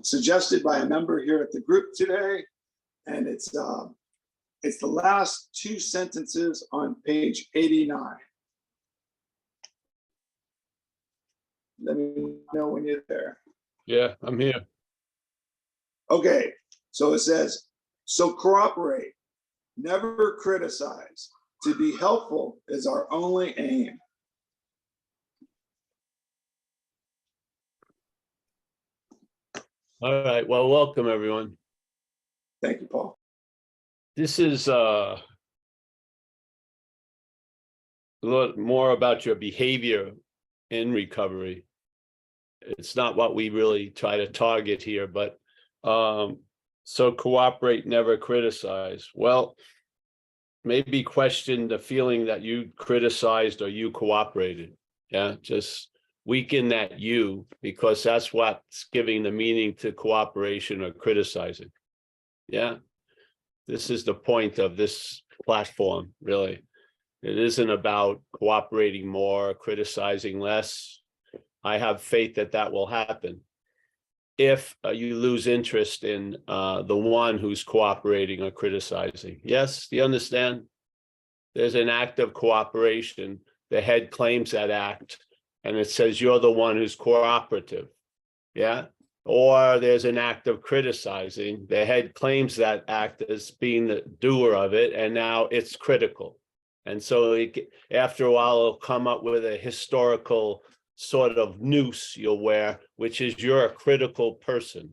suggested by a member here at the group today, and it's the last two sentences on page 89. Let me know when you're there. Yeah, I'm here. Okay, so it says, so cooperate, never criticize. To be helpful is our only aim. All right. Well, welcome, everyone. Thank you, Paul. This is a lot more about your behavior in recovery. It's not what we really try to target here, but so cooperate, never criticize. Well, maybe question the feeling that you criticized or you cooperated. Yeah, just weaken that you, because that's what's giving the meaning to cooperation or criticizing. Yeah, this is the point of this platform, really. It isn't about cooperating more, criticizing less. I have faith that that will happen if you lose interest in the one who's cooperating or criticizing. Yes, do you understand? There's an act of cooperation. The head claims that act, and it says you're the one who's cooperative. Yeah. Or there's an act of criticizing. The head claims that act as being the doer of it, and now it's critical. And so after a while, it'll come up with a historical sort of noose you'll wear, which is you're a critical person.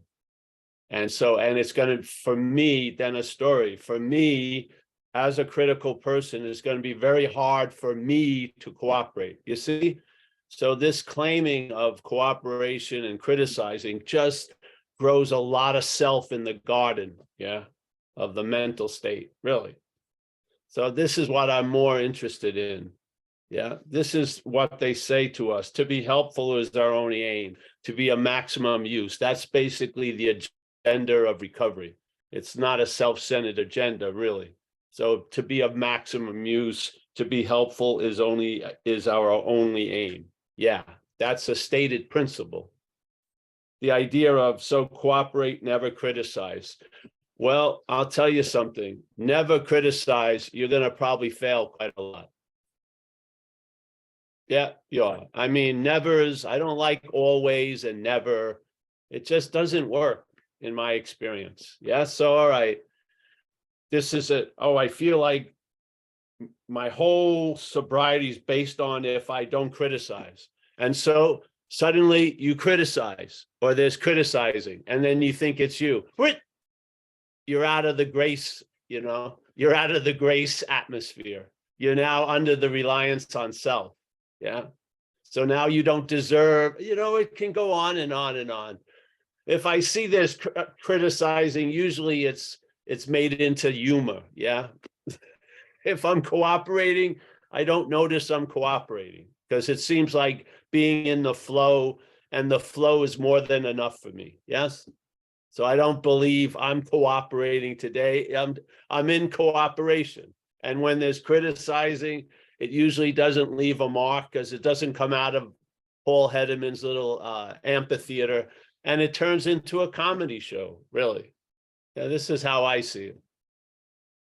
And so, and it's going to, for me, then a story. For me, as a critical person, it's going to be very hard for me to cooperate. You see? So this claiming of cooperation and criticizing just grows a lot of self in the garden, yeah, of the mental state, really. So this is what I'm more interested in. Yeah, this is what they say to us. To be helpful is our only aim. To be a maximum use. That's basically the agenda of recovery. It's not a self-centered agenda, really. So to be of maximum use, to be helpful is our only aim. Yeah, that's a stated principle. The idea of so cooperate, never criticize. Well, I'll tell you something. Never criticize. You're going to probably fail quite a lot. Yeah, you are. I mean, nevers, I don't like always and never. It just doesn't work in my experience. Yeah, so all right. This is it. Oh, I feel like my whole sobriety is based on if I don't criticize. And so suddenly you criticize, or there's criticizing, and then you think it's you. You're out of the grace, you're out of the grace atmosphere. You're now under the reliance on self. Yeah. So now you don't deserve, it can go on and on and on. If I see this criticizing, usually it's made into humor. Yeah. If I'm cooperating, I don't notice I'm cooperating because it seems like being in the flow, and the flow is more than enough for me. Yes. So I don't believe I'm cooperating today. I'm in cooperation. And when there's criticizing, it usually doesn't leave a mark because it doesn't come out of Paul Hedderman's little amphitheater, and it turns into a comedy show, really. Yeah, this is how I see it.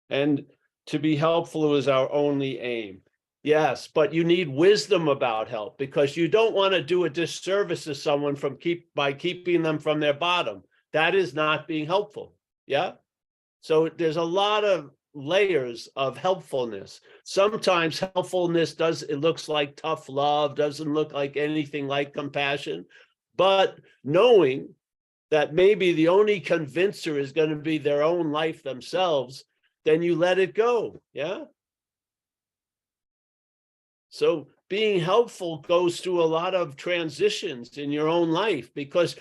And to be helpful is our only aim. Yes, but you need wisdom about help, because you don't want to do a disservice to someone by keeping them from their bottom. That is not being helpful. Yeah. So there's a lot of layers of helpfulness. Sometimes helpfulness it looks like tough love, doesn't look like anything like compassion, but knowing that maybe the only convincer is going to be their own life themselves, then you let it go. Yeah. So being helpful goes through a lot of transitions in your own life, because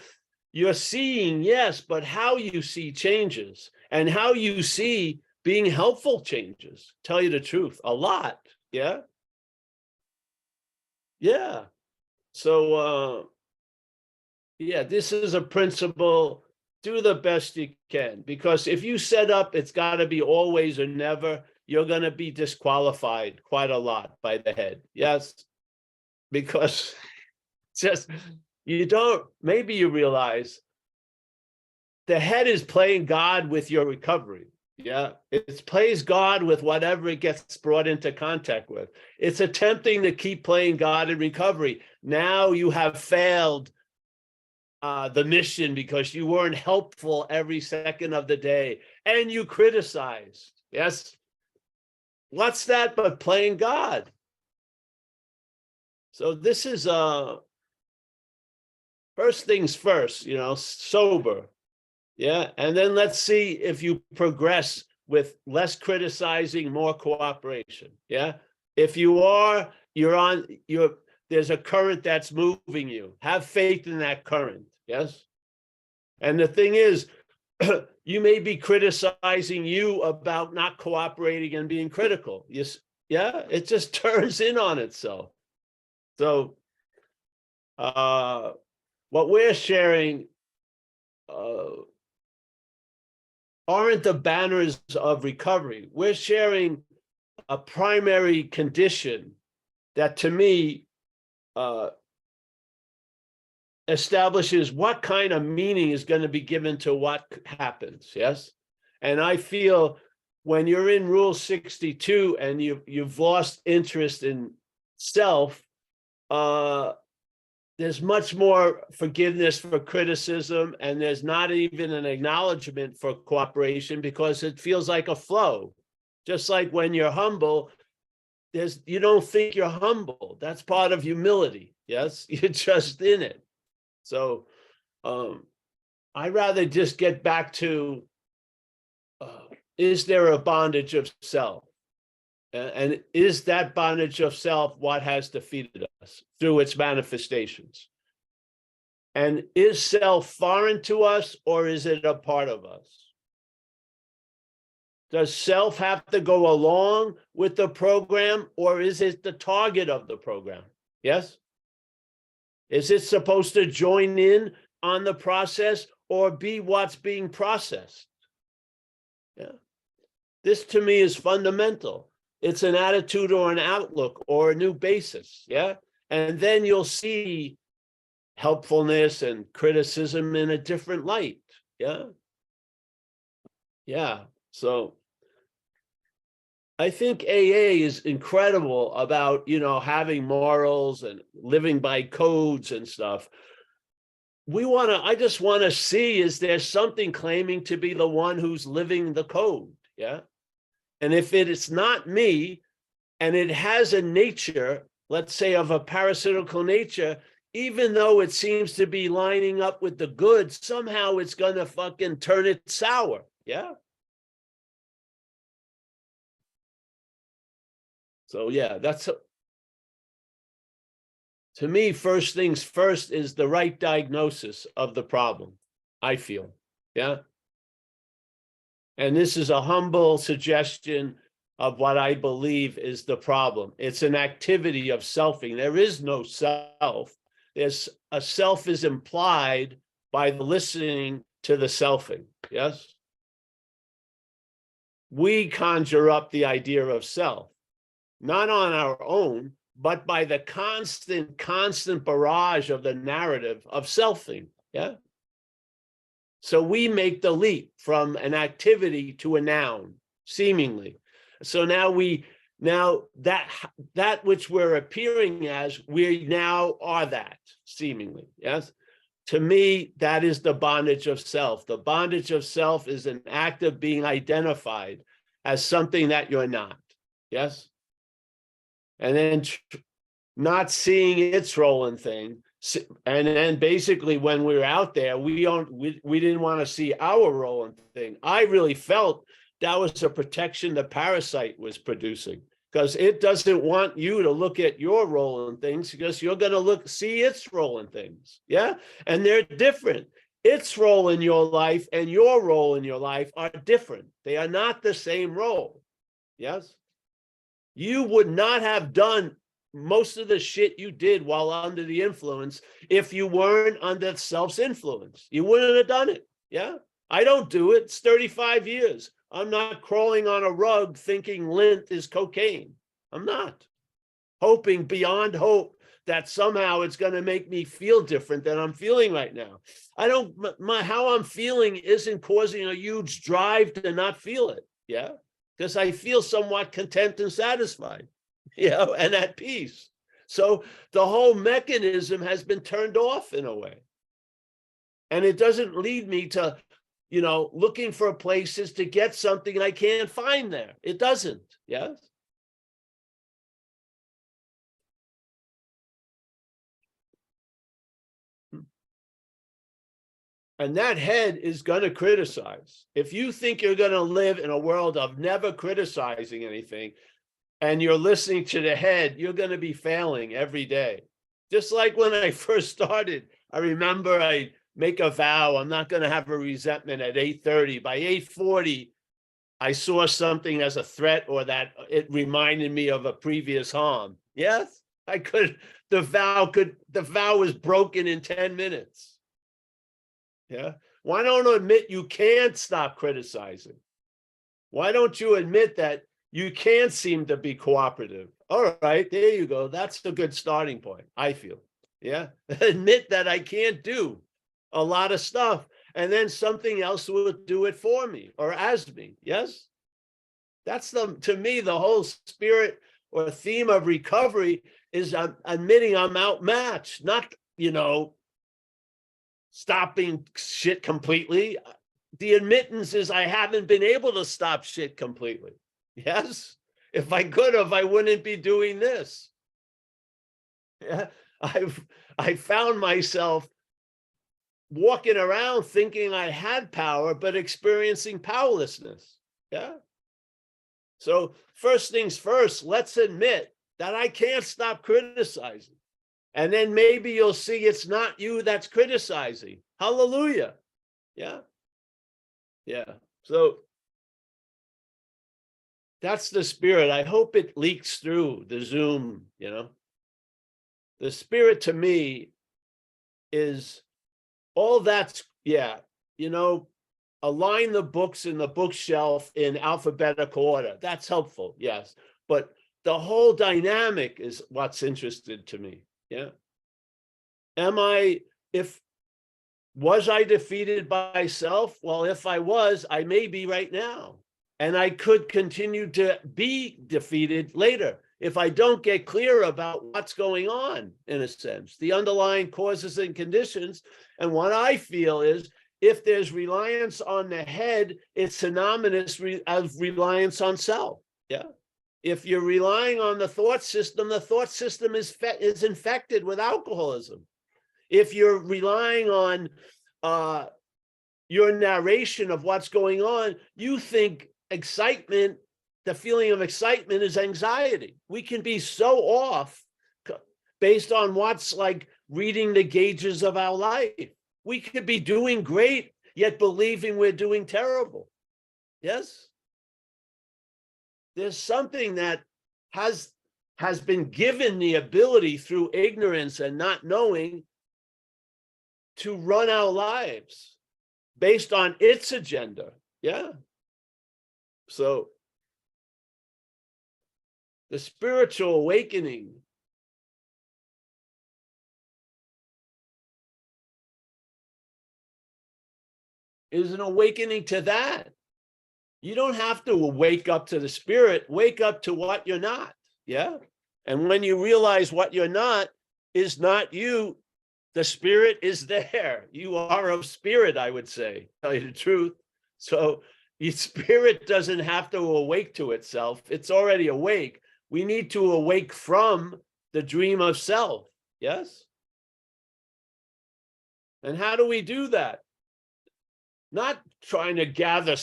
you're seeing, yes, but how you see changes, and how you see being helpful changes. Tell you the truth, a lot. Yeah. Yeah. So, yeah, this is a principle. Do the best you can, because if you set up, it's got to be always or never, you're going to be disqualified quite a lot by the head. Yes. Because just, maybe you realize the head is playing God with your recovery. Yeah, it's plays God with whatever it gets brought into contact with. It's attempting to keep playing God in recovery. Now you have failed the mission because you weren't helpful every second of the day and you criticized. Yes. What's that but playing God? So this is first things first, sober. Yeah. And then let's see if you progress with less criticizing, more cooperation. Yeah. If you are, there's a current that's moving you. Have faith in that current. Yes. And the thing is, you may be criticizing you about not cooperating and being critical. Yes. Yeah. It just turns in on itself. So what we're sharing aren't the banners of recovery. We're sharing a primary condition that, to me, establishes what kind of meaning is going to be given to what happens. Yes. And I feel when you're in Rule 62 and you've lost interest in self, there's much more forgiveness for criticism, and there's not even an acknowledgement for cooperation because it feels like a flow. Just like when you're humble, you don't think you're humble. That's part of humility. Yes, you're just in it. So I'd rather just get back to, is there a bondage of self? And is that bondage of self what has defeated us through its manifestations? And is self foreign to us, or is it a part of us? Does self have to go along with the program, or is it the target of the program? Yes? Is it supposed to join in on the process or be what's being processed? Yeah. This to me is fundamental. It's an attitude or an outlook or a new basis. Yeah. And then you'll see helpfulness and criticism in a different light. Yeah. Yeah. So I think AA is incredible about, having morals and living by codes and stuff. I just want to see, is there something claiming to be the one who's living the code? Yeah. And if it is not me, and it has a nature, let's say of a parasitical nature, even though it seems to be lining up with the good, somehow it's going to fucking turn it sour. Yeah. So yeah, to me, first things first is the right diagnosis of the problem, I feel. Yeah. And this is a humble suggestion of what I believe is the problem. It's an activity of selfing. There is no self. There's a self is implied by the listening to the selfing. Yes. We conjure up the idea of self, not on our own, but by the constant barrage of the narrative of selfing. Yeah. So we make the leap from an activity to a noun, seemingly. So now that which we're appearing as, we now are that, seemingly. Yes. To me, that is the bondage of self. The bondage of self is an act of being identified as something that you're not. Yes. And then not seeing its role in thing. And then basically when we were out there, we didn't want to see our role in thing. I really felt that was a protection the parasite was producing, because it doesn't want you to look at your role in things, because you're going to see its role in things. Yeah. And they're different. Its role in your life and your role in your life are different. They are not the same role. Yes. You would not have done most of the shit you did while under the influence if you weren't under self's influence. You wouldn't have done it. Yeah. I don't do it. It's 35 years. I'm not crawling on a rug thinking lint is cocaine. I'm not. Hoping beyond hope that somehow it's going to make me feel different than I'm feeling right now. I don't, how I'm feeling isn't causing a huge drive to not feel it. Yeah. Because I feel somewhat content and satisfied, and at peace. So the whole mechanism has been turned off in a way. And it doesn't lead me to, looking for places to get something I can't find there. It doesn't. Yes. And that head is going to criticize. If you think you're going to live in a world of never criticizing anything, and you're listening to the head, you're going to be failing every day. Just like when I first started, I remember I make a vow, I'm not going to have a resentment at 8:30. By 8:40, I saw something as a threat or that it reminded me of a previous harm. Yes, the vow was broken in 10 minutes. Yeah. Why don't you admit you can't stop criticizing? Why don't you admit that you can't seem to be cooperative? All right, there you go. That's a good starting point, I feel. Yeah. Admit that I can't do a lot of stuff, and then something else will do it for me or as me. Yes. That's to me, the whole spirit or theme of recovery is admitting I'm outmatched, not, stopping shit completely. The admittance is I haven't been able to stop shit completely. Yes. If I could have, I wouldn't be doing this. Yeah. I found myself walking around thinking I had power, but experiencing powerlessness. Yeah. So first things first, let's admit that I can't stop criticizing. And then maybe you'll see it's not you that's criticizing. Hallelujah. Yeah. Yeah. So that's the spirit. I hope it leaks through the Zoom, The spirit to me is all that's, align the books in the bookshelf in alphabetical order. That's helpful. Yes. But the whole dynamic is what's interested to me. Yeah. Was I defeated by self? Well, if I was, I may be right now. And I could continue to be defeated later if I don't get clear about what's going on, in a sense, the underlying causes and conditions. And what I feel is if there's reliance on the head, it's synonymous of reliance on self. Yeah. If you're relying on the thought system is infected with alcoholism. If you're relying on your narration of what's going on, you think excitement, the feeling of excitement is anxiety. We can be so off based on what's like reading the gauges of our life. We could be doing great, yet believing we're doing terrible. Yes? There's something that has been given the ability through ignorance and not knowing to run our lives based on its agenda. Yeah. So the spiritual awakening is an awakening to that. You don't have to wake up to the spirit, wake up to what you're not. Yeah. And when you realize what you're not is not you, the spirit is there. You are of spirit, I would say, tell you the truth. So your spirit doesn't have to awake to itself. It's already awake. We need to awake from the dream of self. Yes. And how do we do that? Not trying to gather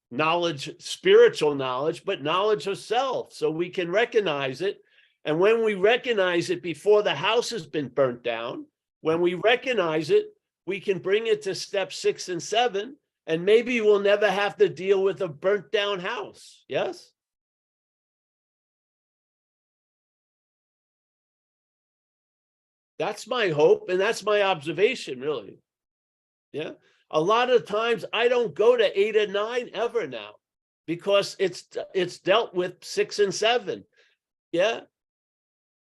knowledge, spiritual knowledge, but knowledge of self so we can recognize it. And when we recognize it before the house has been burnt down, when we recognize it, we can bring it to step 6 and 7, and maybe we'll never have to deal with a burnt down house. Yes? That's my hope, and that's my observation, really. Yeah. A lot of times I don't go to 8 or 9 ever now because it's dealt with 6 and 7. Yeah.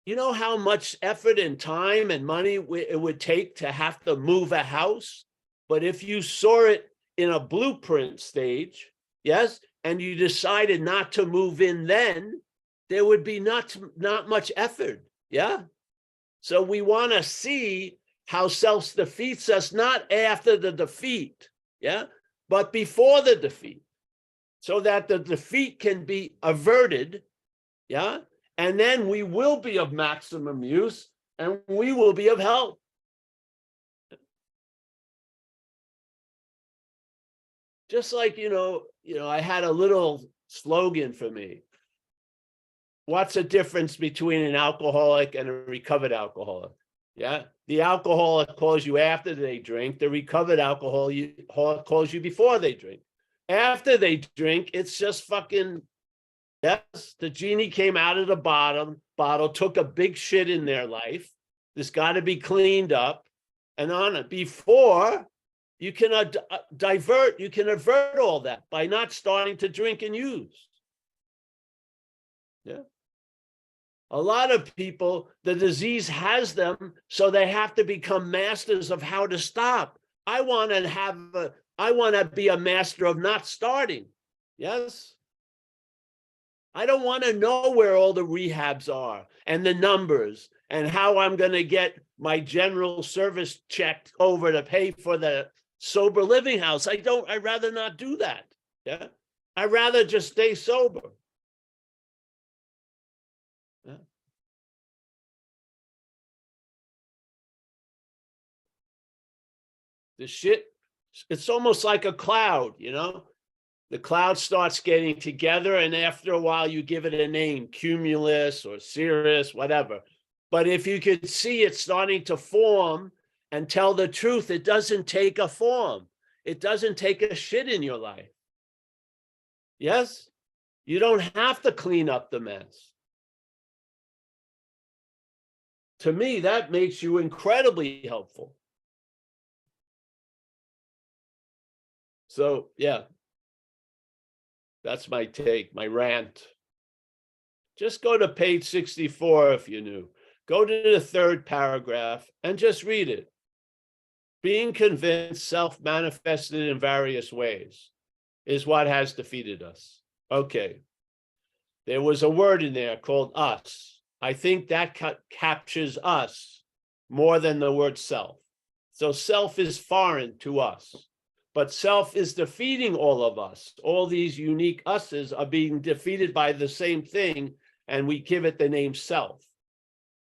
You know how much effort and time and money it would take to have to move a house? But if you saw it in a blueprint stage, yes, and you decided not to move in then, there would be not much effort. Yeah. So we want to see how self defeats us, not after the defeat, yeah, but before the defeat, so that the defeat can be averted, yeah, and then we will be of maximum use and we will be of help. Just like, I had a little slogan for me. What's the difference between an alcoholic and a recovered alcoholic? Yeah. The alcoholic calls you after they drink. The recovered alcoholic calls you before they drink. After they drink, it's just fucking, yes, the genie came out of the bottle, took a big shit in their life. This got to be cleaned up and on it. Before, you can you can avert all that by not starting to drink and use. Yeah. A lot of people, the disease has them, so they have to become masters of how to stop. I want to be a master of not starting. Yes. I don't want to know where all the rehabs are and the numbers and how I'm going to get my general service check over to pay for the sober living house. I'd rather not do that. Yeah. I'd rather just stay sober. Yeah. The shit, it's almost like a cloud, The cloud starts getting together, and after a while, you give it a name, cumulus or cirrus, whatever. But if you could see it starting to form and tell the truth, it doesn't take a form. It doesn't take a shit in your life. Yes? You don't have to clean up the mess. To me, that makes you incredibly helpful. So, yeah. That's my take, my rant. Just go to page 64 if you're new. Go to the third paragraph and just read it. Being convinced self-manifested in various ways is what has defeated us. Okay. There was a word in there called us. I think that captures us more than the word self. So self is foreign to us. But self is defeating all of us. All these unique us's are being defeated by the same thing, and we give it the name self.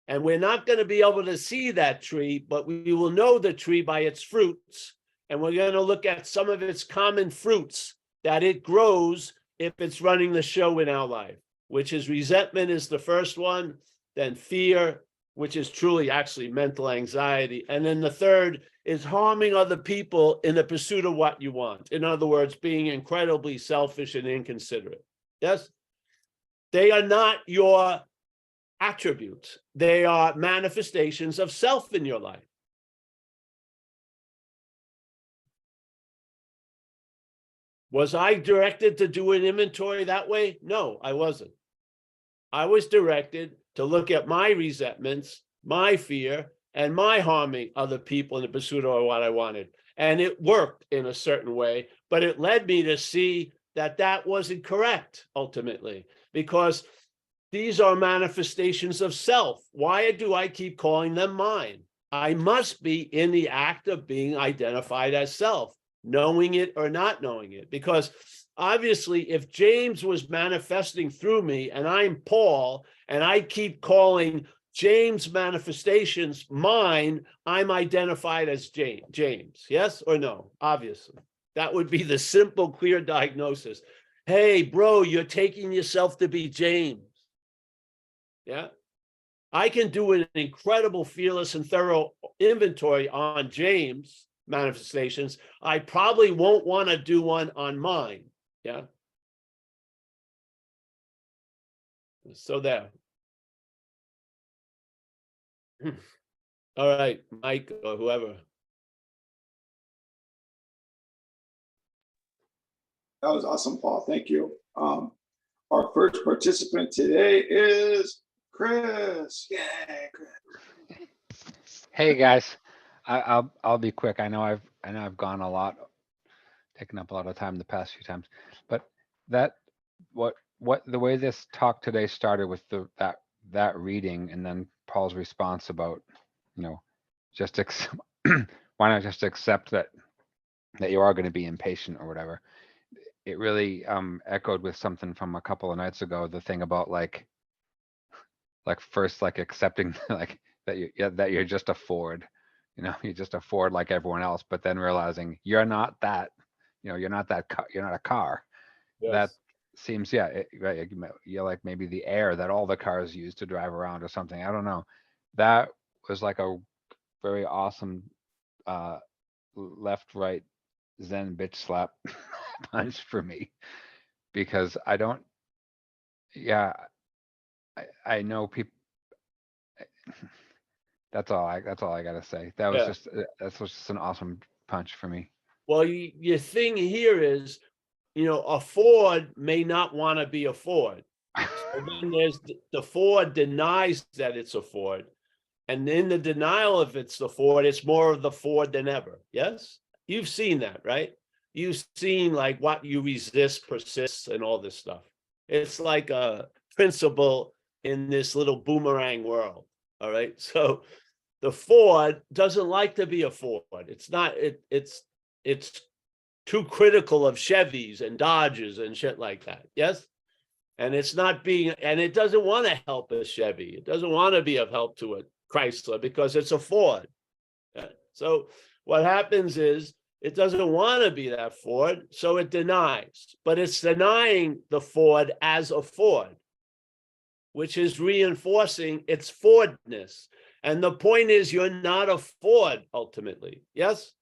And we're not going to be able to see that tree, but we will know the tree by its fruits. And we're going to look at some of its common fruits that it grows if it's running the show in our life, which is resentment is the first one, then fear, which is truly actually mental anxiety. And then the third is harming other people in the pursuit of what you want. In other words, being incredibly selfish and inconsiderate. Yes? They are not your attributes. They are manifestations of self in your life. Was I directed to do an inventory that way? No, I wasn't. I was directed to look at my resentments, my fear, and my harming other people in the pursuit of what I wanted. And it worked in a certain way, but it led me to see that that wasn't correct ultimately, because these are manifestations of self. Why do I keep calling them mine? I must be in the act of being identified as self, knowing it or not knowing it. Because obviously, if James was manifesting through me and I'm Paul, and I keep calling James' manifestations mine, I'm identified as James. Yes or no? Obviously. That would be the simple, clear diagnosis. Hey, bro, you're taking yourself to be James. Yeah. I can do an incredible, fearless, and thorough inventory on James' manifestations. I probably won't want to do one on mine. Yeah. So there. All right, Mike or whoever. That was awesome, Paul. Thank you. Our first participant today is Chris. Yay, Chris. Hey guys, I'll be quick. I know I've gone a lot, taken up a lot of time the past few times, but that what the way this talk today started with that reading and then Paul's response about, just why not just accept that you are going to be impatient or whatever. It really echoed with something from a couple of nights ago, the thing about like first like accepting like that you're just a Ford, you're just a Ford like everyone else, but then realizing you're not that, you're not that car, you're not a car. That Yes. seems, yeah, right, you're like maybe the air that all the cars use to drive around or something. I don't know. That was like a very awesome left right Zen bitch slap punch for me, because I don't, yeah, I know people. That's all I gotta say. Yeah. That's just an awesome punch for me. Well, your thing here is, a Ford may not want to be a Ford. So then there's the Ford denies that it's a Ford. And in the denial of it's the Ford, it's more of the Ford than ever. Yes? You've seen that, right? You've seen like what you resist persists and all this stuff. It's like a principle in this little boomerang world. All right. So the Ford doesn't like to be a Ford. It's not, it's too critical of Chevys and Dodges and shit like that. Yes. And it's not being, and it doesn't want to help a Chevy. It doesn't want to be of help to a Chrysler because it's a Ford. So what happens is it doesn't want to be that Ford, so it denies, but it's denying the Ford as a Ford, which is reinforcing its Fordness. And the point is, you're not a Ford ultimately. Yes.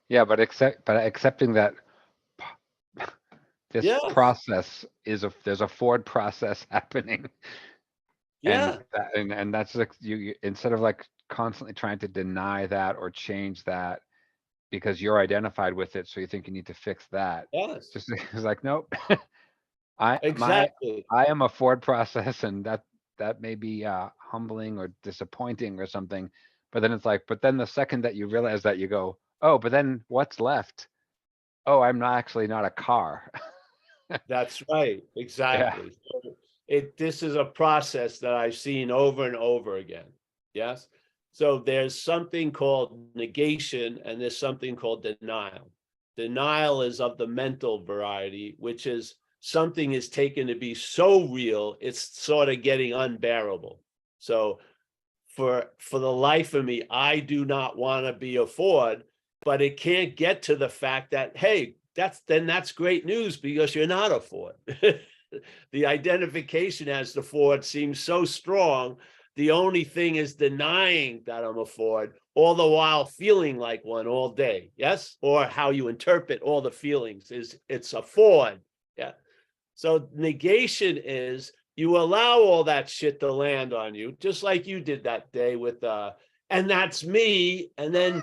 Yeah, but accepting that this Yes. process there's a Ford process happening, Yeah. and that's like you instead of like constantly trying to deny that or change that because you're identified with it, so you think you need to fix that. Yes. Just it's like, nope. I Exactly. am a Ford process, and that may be humbling or disappointing or something. But then it's like, but then the second that you realize that, you go, oh, but then what's left? Oh, I'm not actually not a car. That's right. Yeah. Exactly. So this is a process that I've seen over and over again. Yes. So there's something called negation and there's something called denial. Denial is of the mental variety, which is something is taken to be so real, it's sort of getting unbearable. So for the life of me, I do not want to be a Ford, but it can't get to the fact that, hey, that's great news because you're not a Ford. The identification as the Ford seems so strong. The only thing is denying that I'm a Ford, all the while feeling like one all day. Yes. Or how you interpret all the feelings is it's a Ford. Yeah. So negation is you allow all that shit to land on you, just like you did that day with and that's me. And then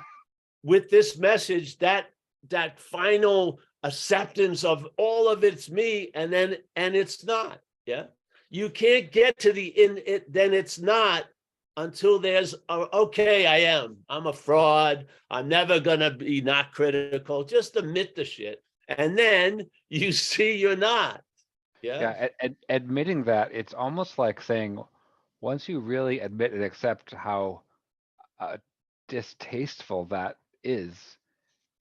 with this message, that final acceptance of all of it's me, and it's not. Yeah. You can't get to the in it, then it's not until there's okay, I'm a fraud. I'm never gonna be not critical. Just admit the shit. And then you see you're not. Yeah. Yeah, admitting that, it's almost like saying, once you really admit and accept how distasteful that is,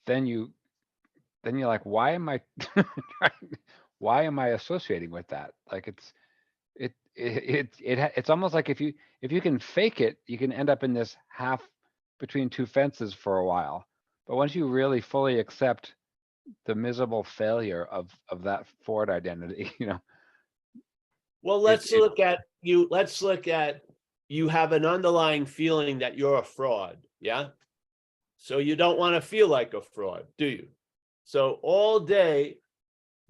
then you're like, why am I why am I associating with that? Like it's almost like if you can fake it, you can end up in this half between two fences for a while. But once you really fully accept the miserable failure of that Ford identity, Well, it let's look at you. Let's look at you have an underlying feeling that you're a fraud. Yeah. So you don't want to feel like a fraud, do you? So all day,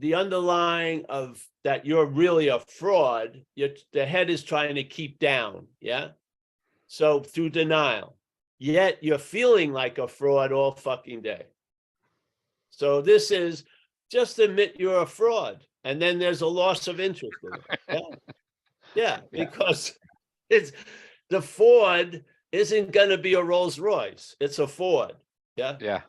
the underlying of that you're really a fraud, the head is trying to keep down. Yeah. So through denial, yet you're feeling like a fraud all fucking day. So this is just admit you're a fraud. And then there's a loss of interest in it. Yeah. Yeah, Yeah. because it's the Ford isn't going to be a Rolls Royce. It's a Ford. Yeah. Yeah.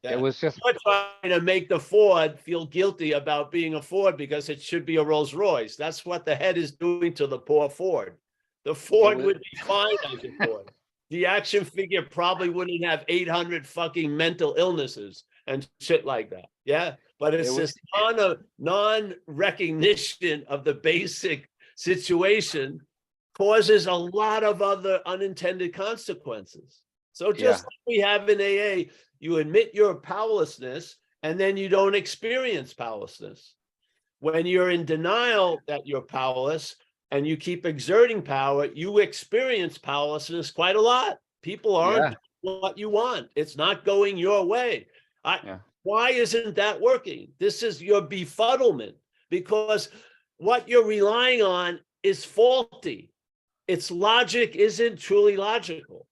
Yeah. It was just, You're trying to make the Ford feel guilty about being a Ford because it should be a Rolls Royce. That's what the head is doing to the poor Ford. The Ford was- would be fine as a Ford. The action figure probably wouldn't have 800 fucking mental illnesses and shit like that. Yeah. But it's It was- this non-recognition of the basic situation causes a lot of other unintended consequences. So just Yeah. like we have in AA, you admit your powerlessness and then you don't experience powerlessness. When you're in denial that you're powerless and you keep exerting power, you experience powerlessness quite a lot. People aren't Yeah. doing what you want. It's not going your way. Yeah. Why isn't that working? This is your befuddlement because what you're relying on is faulty. Its logic isn't truly logical.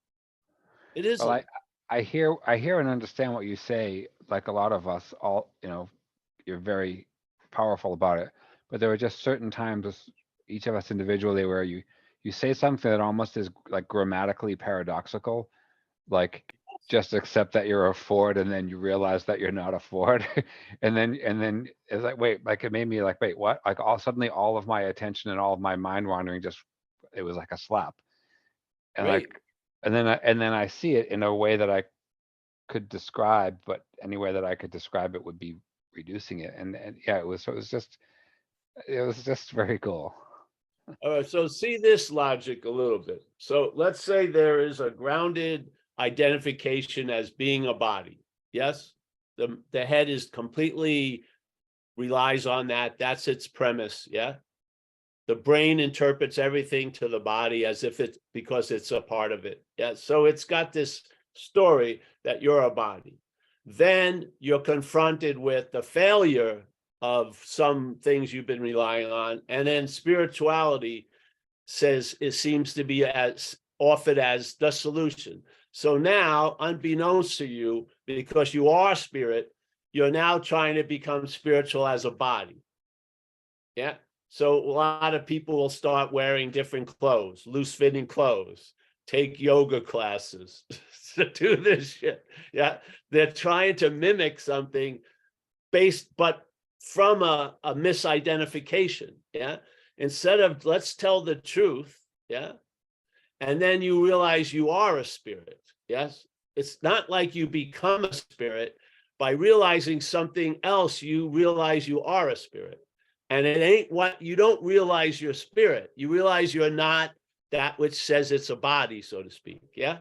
It isn't. Well, I hear and understand what you say. Like a lot of us, all you're very powerful about it. But there are just certain times, each of us individually, where you say something that almost is like grammatically paradoxical, like just accept that you're a Ford, and then you realize that you're not a Ford, and then it's like, wait, like it made me like, wait, what? Like suddenly all of my attention and all of my mind wandering just, it was like a slap. And Great. like, and then I see it in a way that I could describe, but any way that I could describe it would be reducing it. And yeah, it was just very cool. All right, so see this logic a little bit. So let's say there is a grounded identification as being a body. Yes, the head is completely relies on that. That's its premise. Yeah, the brain interprets everything to the body as if it's because it's a part of it. Yeah, so it's got this story that you're a body. Then you're confronted with the failure of some things you've been relying on, and then spirituality says it seems to be as offered as the solution. So now, unbeknownst to you, because you are spirit, you're now trying to become spiritual as a body. Yeah. So a lot of people will start wearing different clothes, loose fitting clothes, take yoga classes to do this shit. Yeah. They're trying to mimic something but from a misidentification. Yeah. Instead of let's tell the truth. Yeah. And then you realize you are a spirit. Yes. It's not like you become a spirit. By realizing something else, you realize you are a spirit. And it ain't what you don't realize your spirit. You realize you're not that which says it's a body, so to speak. Yeah.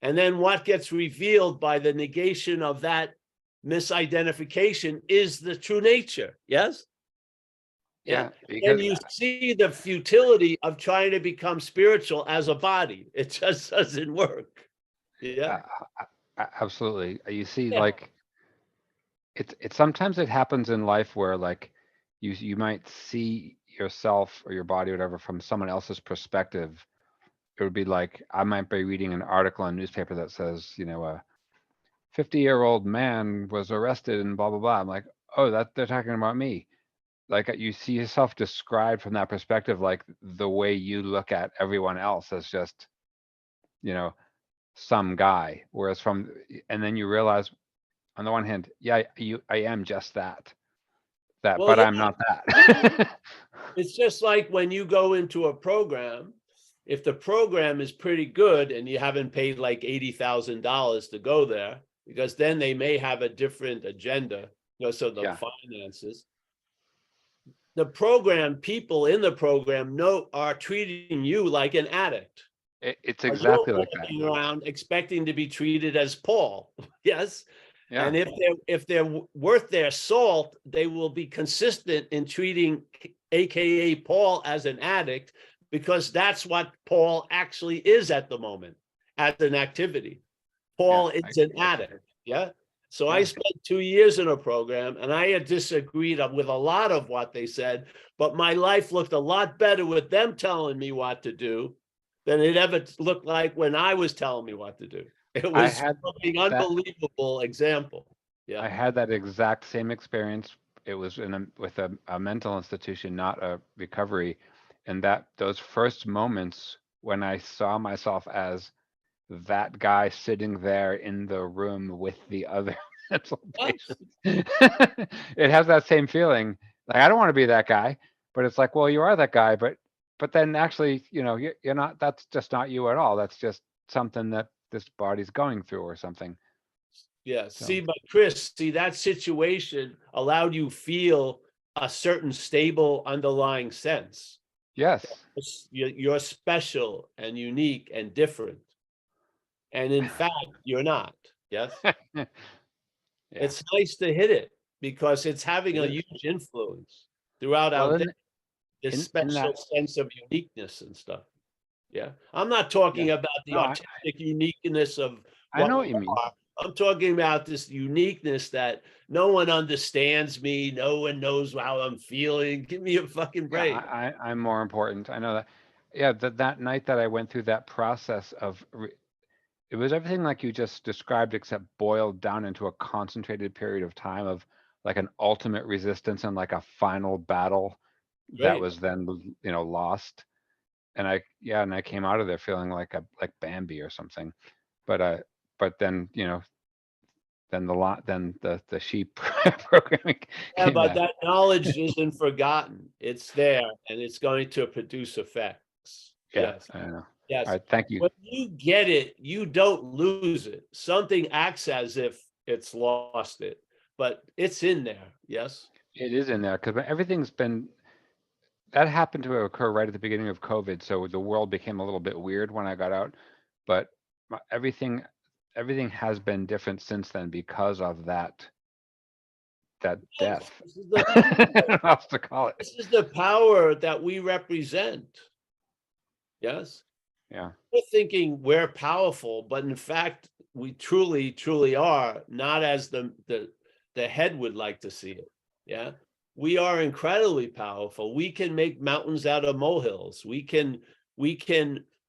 And then what gets revealed by the negation of that misidentification is the true nature. Yes. Yeah, And because you see the futility of trying to become spiritual as a body. It just doesn't work. Yeah. absolutely. You see, Yeah. like it's sometimes it happens in life where like you might see yourself or your body or whatever from someone else's perspective. It would be like I might be reading an article in a newspaper that says, a 50-year-old man was arrested and blah blah blah. I'm like, oh, that they're talking about me. Like you see yourself described from that perspective, like the way you look at everyone else as just, some guy. Whereas and then you realize, on the one hand, yeah, I am just that, Well, but yeah, I'm not that. it's just like when you go into a program, if the program is pretty good and you haven't paid like $80,000 to go there, because then they may have a different agenda, so the Yeah. finances. The people in the program are treating you like an addict. It's You're exactly like that. walking around expecting to be treated as Paul. Yes. Yeah. And if they're worth their salt, they will be consistent in treating AKA Paul as an addict, because that's what Paul actually is at the moment as an activity. Paul Yeah. is an addict. Yeah. So I Yeah. spent 2 years in a program and I had disagreed with a lot of what they said, but my life looked a lot better with them telling me what to do than it ever looked like when I was telling me what to do. It I was had something that. unbelievable example. I Yeah. had that exact same experience. It was with a mental institution, not a recovery. And that those first moments when I saw myself as that guy sitting there in the room with the other mental Yes. patients. It has that same feeling. Like, I don't want to be that guy, but it's like, well, you are that guy, but then actually, you're not, that's just not you at all. That's just something that this body's going through or something. Yeah, So, see, but Chris, that situation allowed you feel a certain stable underlying sense. yes. You're special and unique and different. And in fact, you're not. Yes. Yeah, It's nice to hit it because it's having it a is. huge influence throughout Well, our day, this in special that, sense of uniqueness and stuff. Yeah. I'm not talking yeah. about the No, artistic uniqueness of I what know we what you mean. are. I'm talking about this uniqueness that no one understands me. No one knows how I'm feeling. Give me a fucking Yeah, break. I'm more important. I know that. Yeah, that night that I went through that process of, it was everything like you just described, except boiled down into a concentrated period of time of like an ultimate resistance and like a final battle that Great. was then, lost. And I came out of there feeling like Bambi or something. But then, then the sheep programming Yeah, came but back. that knowledge isn't forgotten. It's there and it's going to produce effects. Yeah, Yes. I know. All Yes. right, thank you. When you get it, you don't lose it. Something acts as if it's lost it, but it's in there. Yes. It is in there because everything's been, that happened to occur right at the beginning of COVID, so the world became a little bit weird when I got out. But everything has been different since then because of that Yes, death. this is I don't know how else to call it. this is the power that we represent. Yes. Yeah. We're thinking we're powerful, but in fact, we truly, truly are, not as the head would like to see it. Yeah. We are incredibly powerful. We can make mountains out of molehills. We can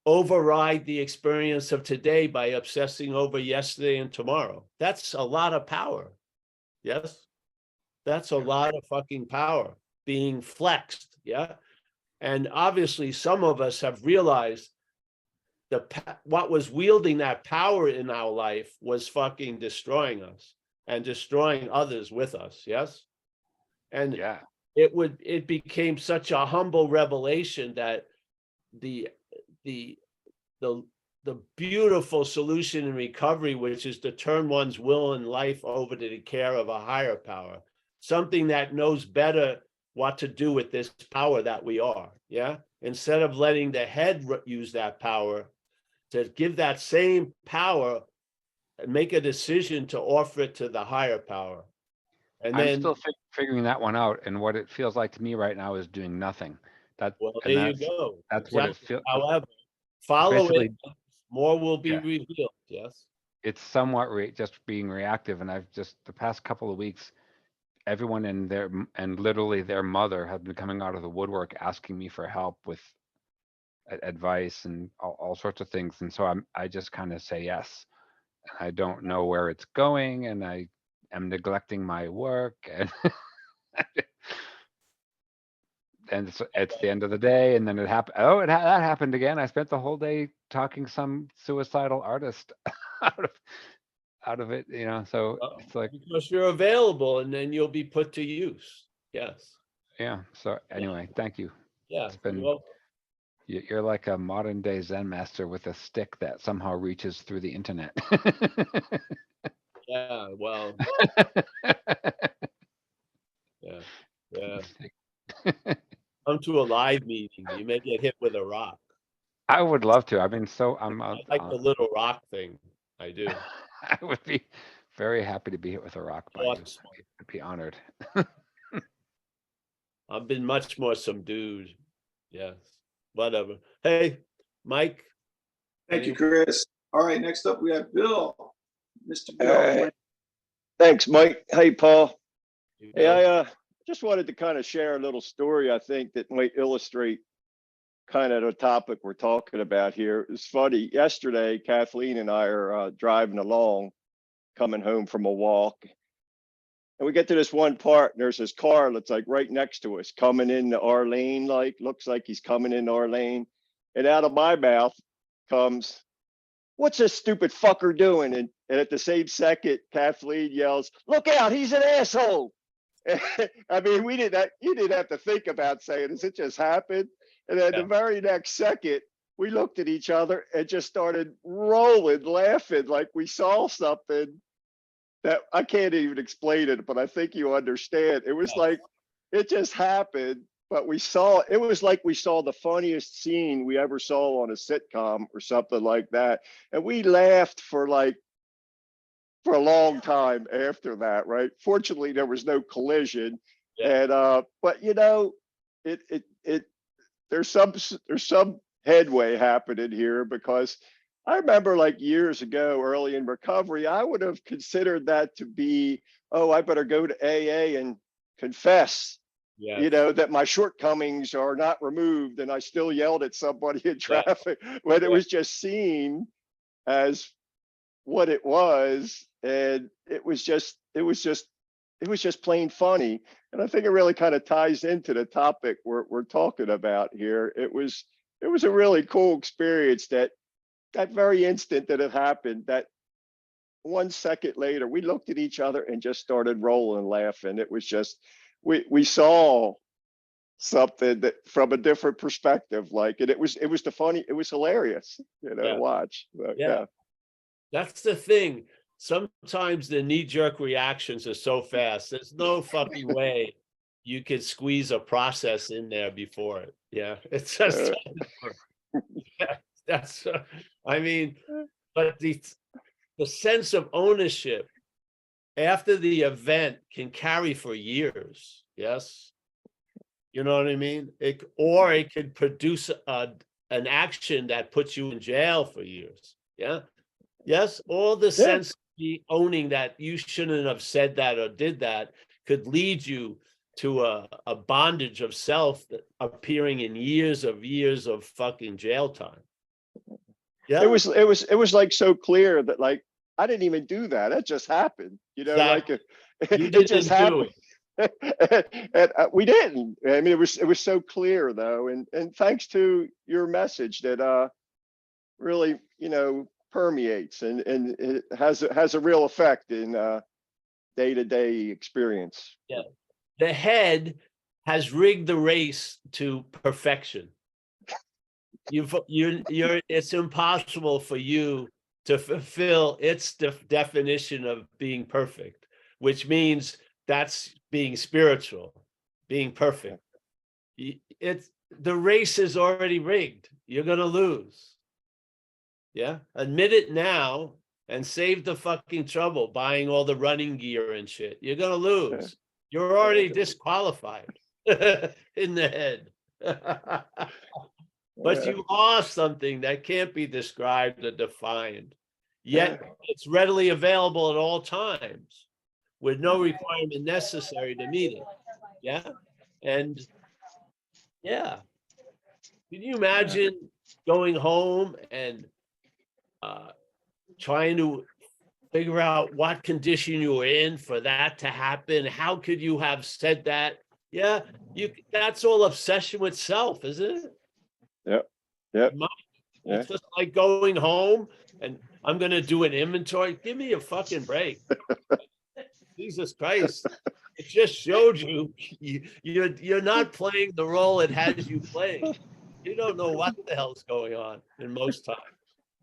override the experience of today by obsessing over yesterday and tomorrow. That's a lot of power. Yes. That's a Yeah. lot of fucking power being flexed. Yeah. And obviously, some of us have realized what was wielding that power in our life was fucking destroying us and destroying others with us. Yes. And Yeah. it became such a humble revelation that the the the the beautiful solution in recovery, which is to turn one's will and life over to the care of a higher power, something that knows better what to do with this power that we are. Yeah. Instead of letting the head use that power, to give that same power and make a decision to offer it to the higher power. And I'm then, still figuring that one out, and what it feels like to me right now is doing nothing. well, And there you go. that's what it Exactly. feels. However, It's follow it, basically, more will be yeah, revealed. Yes. it's somewhat just being reactive, and I've just the past couple of weeks, everyone and literally their mother have been coming out of the woodwork asking me for help with advice and all sorts of things, and so I just kind of say yes. I don't know where it's going, and I am neglecting my work, and and it's the end of the day, and then it happened. Oh, that happened again. I spent the whole day talking some suicidal artist out of it, so it's like, Because you're available and then you'll be put to use. Yes. yeah. So anyway, thank you. Yeah. It's been, you're like a modern day Zen master with a stick that somehow reaches through the internet. Yeah. Well, yeah. Yeah. Come to a live meeting. You may get hit with a rock. I would love to. I mean, I'm I like the little rock thing. I do. I would be very happy to be hit with a rock by you. Awesome. I'd be honored. I've been much more subdued. Yes. Whatever. Hey, Mike. Thank you, Chris. All right, next up we have Bill. Mr. Bill. Hey, thanks, Mike. Hey, Paul. You Hey, go. I just wanted to kind of share a little story I think that might illustrate kind of the topic we're talking about here. It's funny. Yesterday, Kathleen and I are driving along, coming home from a walk, And we get to this one part, and there's this car that's like right next to us coming into our lane, like looks like he's coming into our lane. And out of my mouth comes, "What's this stupid fucker doing?" And at the same second, Kathleen yells, "Look out, he's an asshole." I mean, you didn't have to think about saying this, it just happened. And then the very next second, we looked at each other and just started rolling, laughing like we saw something that I can't even explain it, but I think you understand. It was like, it just happened, but it was like we saw the funniest scene we ever saw on a sitcom or something like that. And we laughed for a long time after that, right? Fortunately, there was no collision. And, but you know, there's some headway happening here, because I remember like years ago, early in recovery, I would have considered that to be, oh, I better go to AA and confess, you know, that my shortcomings are not removed, and I still yelled at somebody in traffic when it was just seen as what it was. And it was just plain funny. And I think it really kind of ties into the topic we're talking about here. It was a really cool experience, that very instant that it happened, that 1 second later, we looked at each other and just started rolling and laughing. It was just, we saw something that from a different perspective, like, and it was hilarious, you know, to watch. But, That's the thing. Sometimes the knee-jerk reactions are so fast. There's no fucking way you could squeeze a process in there before it. Yeah, it's just that's. I mean, but the sense of ownership after the event can carry for years. Yes, you know what I mean. It could produce an action that puts you in jail for years. Yeah. Yes, all the sense of owning that you shouldn't have said that or did that could lead you to a bondage of self that appearing in years of fucking jail time. Yeah, it was like so clear that, like, I didn't even do that. That just happened, you know, exactly. like You it just happened. And we didn't. I mean, it was so clear though, and thanks to your message that really, you know, permeates and it has a real effect in day-to-day experience. Yeah, the head has rigged the race to perfection. It's impossible for you to fulfill its definition of being perfect, which means that's being spiritual, being perfect. The race is already rigged. You're gonna lose. Yeah, admit it now and save the fucking trouble buying all the running gear and shit. You're gonna lose. You're already disqualified in the head. But you are something that can't be described or defined. Yet it's readily available at all times with no requirement necessary to meet it. Yeah. And yeah. Can you imagine going home and trying to figure out what condition you were in for that to happen? How could you have said that? Yeah, that's all obsession with self, isn't it? Yep. It's just like going home and I'm gonna do an inventory. Give me a fucking break. Jesus Christ. It just showed you're not playing the role it has you playing. You don't know what the hell's going on in most times.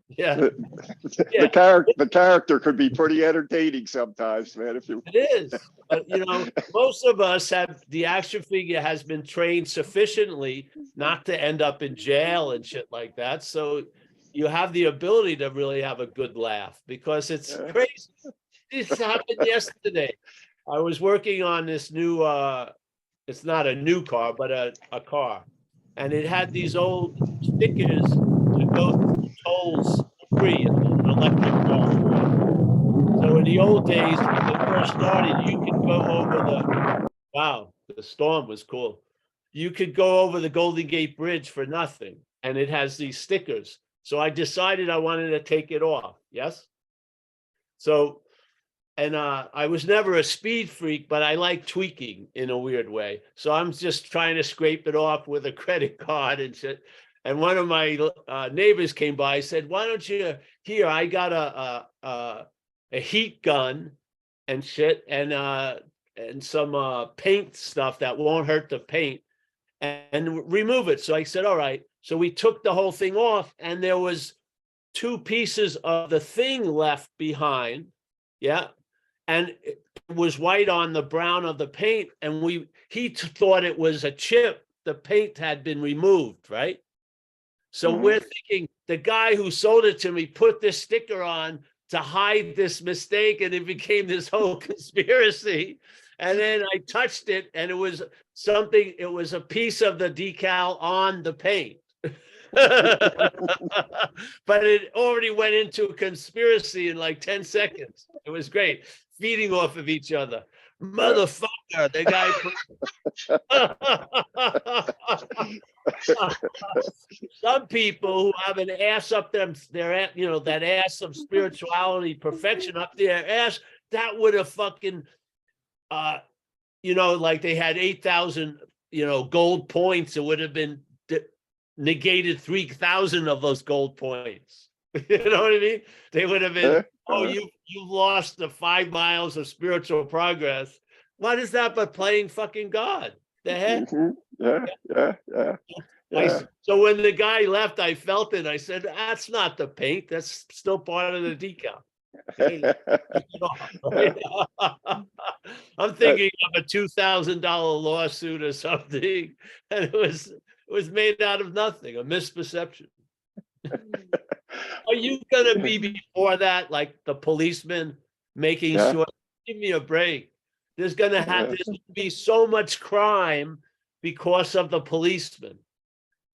Yeah. The character could be pretty entertaining sometimes, man. It is, but you know, most of us the action figure has been trained sufficiently not to end up in jail and shit like that. So you have the ability to really have a good laugh because it's crazy. This happened yesterday. I was working on this new it's not a new car, but a car. And it had these old stickers to go through tolls free in an electric car. So in the old days, when it first started, you could go over the storm was cool. You could go over the Golden Gate Bridge for nothing. And it has these stickers. So I decided I wanted to take it off. Yes. So I was never a speed freak, but I like tweaking in a weird way. So I'm just trying to scrape it off with a credit card and shit. And one of my neighbors came by, said, "Why don't you here? I got a heat gun and shit, and some paint stuff that won't hurt the paint, and remove it." So I said, "All right." So we took the whole thing off, and there was 2 pieces of the thing left behind. Yeah. And it was white on the brown of the paint. And he thought it was a chip. The paint had been removed, right? So we're thinking the guy who sold it to me put this sticker on to hide this mistake, and it became this whole conspiracy. And then I touched it, and it was a piece of the decal on the paint. But it already went into a conspiracy in like 10 seconds. It was great, feeding off of each other. Motherfucker, the guy. Some people who have an ass up their that ass of spirituality, perfection up their ass, that would have fucking, like they had 8,000, gold points. It would have been negated 3,000 of those gold points. You know what I mean? They would have been, you've lost the 5 miles of spiritual progress. What is that but playing fucking God? The heck? Yeah. So when the guy left, I felt it. I said, "That's not the paint. That's still part of the decal." I'm thinking of a $2,000 lawsuit or something, and it was made out of nothing, a misperception. Are you gonna be before that, like the policeman making sure? Give me a break. There's gonna be so much crime because of the policeman.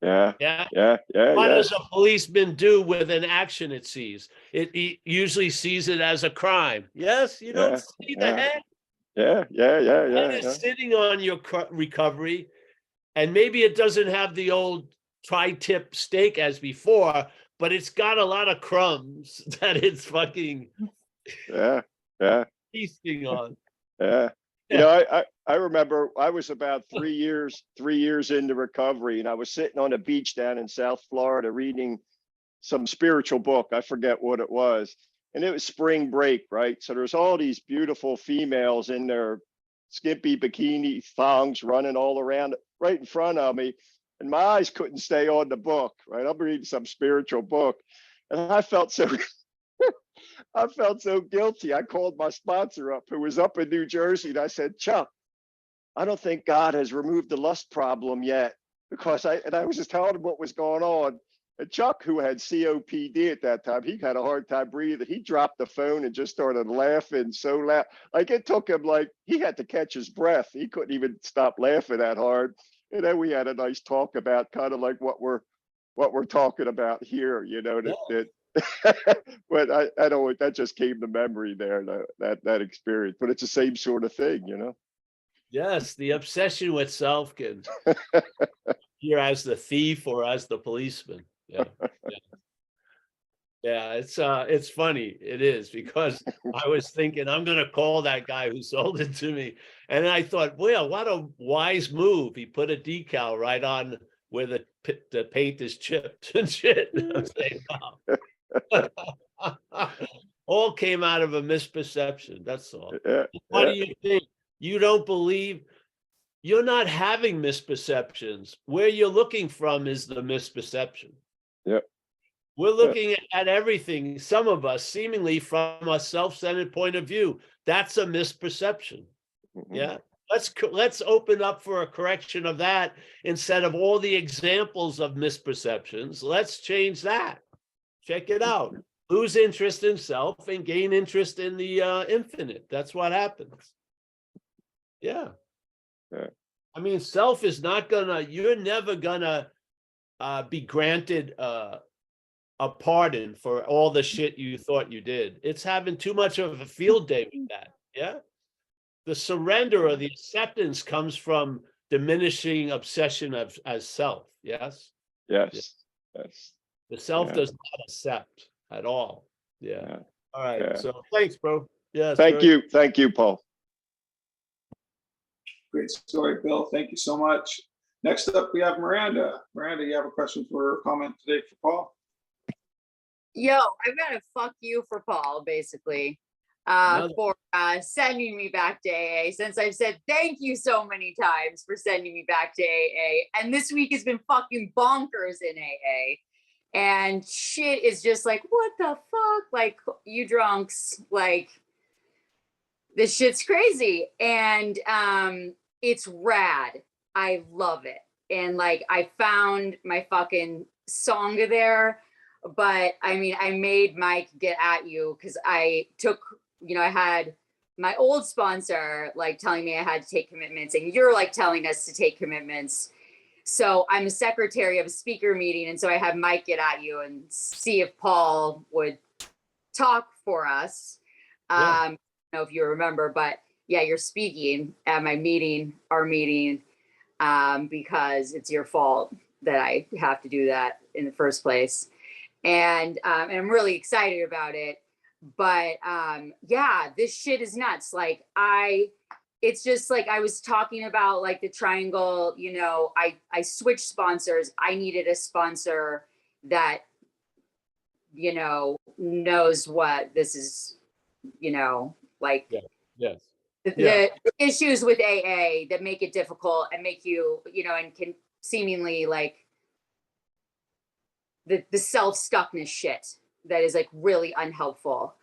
Yeah. What does a policeman do with an action it sees? It usually sees it as a crime. Yes, you don't see the head. Yeah. Head is sitting on your recovery, and maybe it doesn't have the old tri-tip steak as before, but it's got a lot of crumbs that it's fucking feasting on. Yeah. You know, I remember I was about 3 years into recovery, and I was sitting on a beach down in South Florida reading some spiritual book. I forget what it was. And it was spring break, right? So there's all these beautiful females in their skimpy bikini thongs running all around right in front of me. And my eyes couldn't stay on the book, right? I'm reading some spiritual book. And I felt so guilty. I called my sponsor up, who was up in New Jersey, and I said, "Chuck, I don't think God has removed the lust problem yet," because I was just telling him what was going on. And Chuck, who had COPD at that time, he had a hard time breathing. He dropped the phone and just started laughing so loud. Like it took him, like he had to catch his breath. He couldn't even stop laughing that hard. And then we had a nice talk about kind of like what we're talking about here, but I don't, that just came to memory there, that experience, but it's the same sort of thing, Yes, the obsession with self can here as the thief or as the policeman. Yeah, it's funny. It is, because I was thinking I'm gonna call that guy who sold it to me, and I thought, well, what a wise move. He put a decal right on where the paint is chipped and shit. I'm saying, wow. All came out of a misperception. That's all. What do you think? You don't believe? You're not having misperceptions. Where you're looking from is the misperception. We're looking at everything, some of us, seemingly from a self-centered point of view. That's a misperception. Yeah. Let's open up for a correction of that instead of all the examples of misperceptions. Let's change that. Check it out. Lose interest in self and gain interest in the infinite. That's what happens. Yeah. I mean, self is not you're never gonna be granted a pardon for all the shit you thought you did. It's having too much of a field day with that. Yeah. The surrender or the acceptance comes from diminishing obsession as self. Yes. Yes. The self does not accept at all. Yeah. All right. So thanks, bro. Yes. Thank you. Thank you, Paul. Great story, Bill. Thank you so much. Next up, we have Miranda. Miranda, you have a question for or comment today for Paul? Yo, I've got a fuck you for Paul, basically, Another- for sending me back to AA, since I've said thank you so many times for sending me back to AA. And this week has been fucking bonkers in AA. And shit is just like, what the fuck? Like, you drunks, like, this shit's crazy. And it's rad. I love it. And like, I found my fucking song there. But I mean, I made Mike get at you because I took, I had my old sponsor like telling me I had to take commitments, and you're like telling us to take commitments. So I'm a secretary of a speaker meeting. And so I had Mike get at you and see if Paul would talk for us. Yeah. I don't know if you remember, but yeah, you're speaking at my meeting, our meeting, because it's your fault that I have to do that in the first place. And I'm really excited about it. But yeah, this shit is nuts. Like it's just like I was talking about like the triangle, I switched sponsors. I needed a sponsor that, knows what this is, like Yes. the issues with AA that make it difficult and make you, and can seemingly like the self-stuckness shit that is like really unhelpful,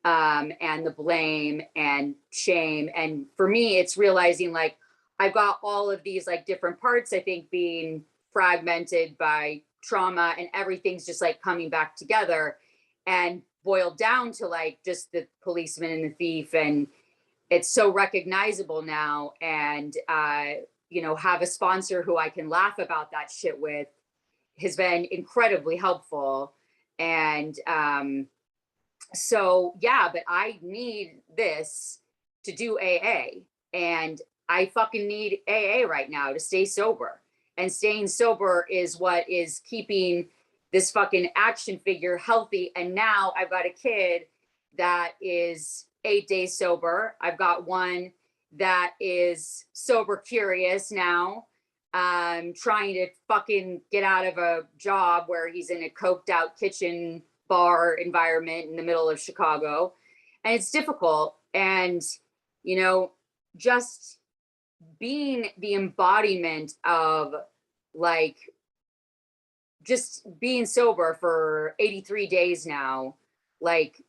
and the blame and shame. And for me, it's realizing like I've got all of these like different parts, I think, being fragmented by trauma, and everything's just like coming back together and boiled down to like just the policeman and the thief. And it's so recognizable now. And have a sponsor who I can laugh about that shit with has been incredibly helpful. And so yeah, but I need this to do AA, and I fucking need AA right now to stay sober. And staying sober is what is keeping this fucking action figure healthy. And now I've got a kid that is 8 days sober. I've got one that is sober curious now, trying to fucking get out of a job where he's in a coked out kitchen bar environment in the middle of Chicago. And it's difficult. And, just being the embodiment of like, just being sober for 83 days now, like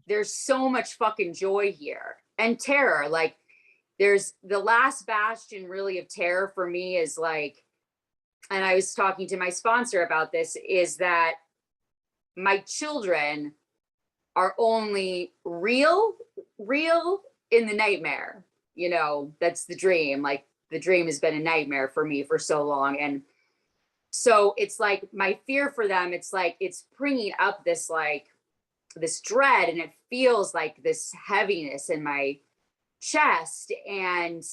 there's so much fucking joy here and terror. Like, there's the last bastion really of terror for me is like, and I was talking to my sponsor about this, is that my children are only real in the nightmare. That's the dream. Like the dream has been a nightmare for me for so long. And so it's like my fear for them, it's like, it's bringing up this, like this dread, and it feels like this heaviness in my chest. And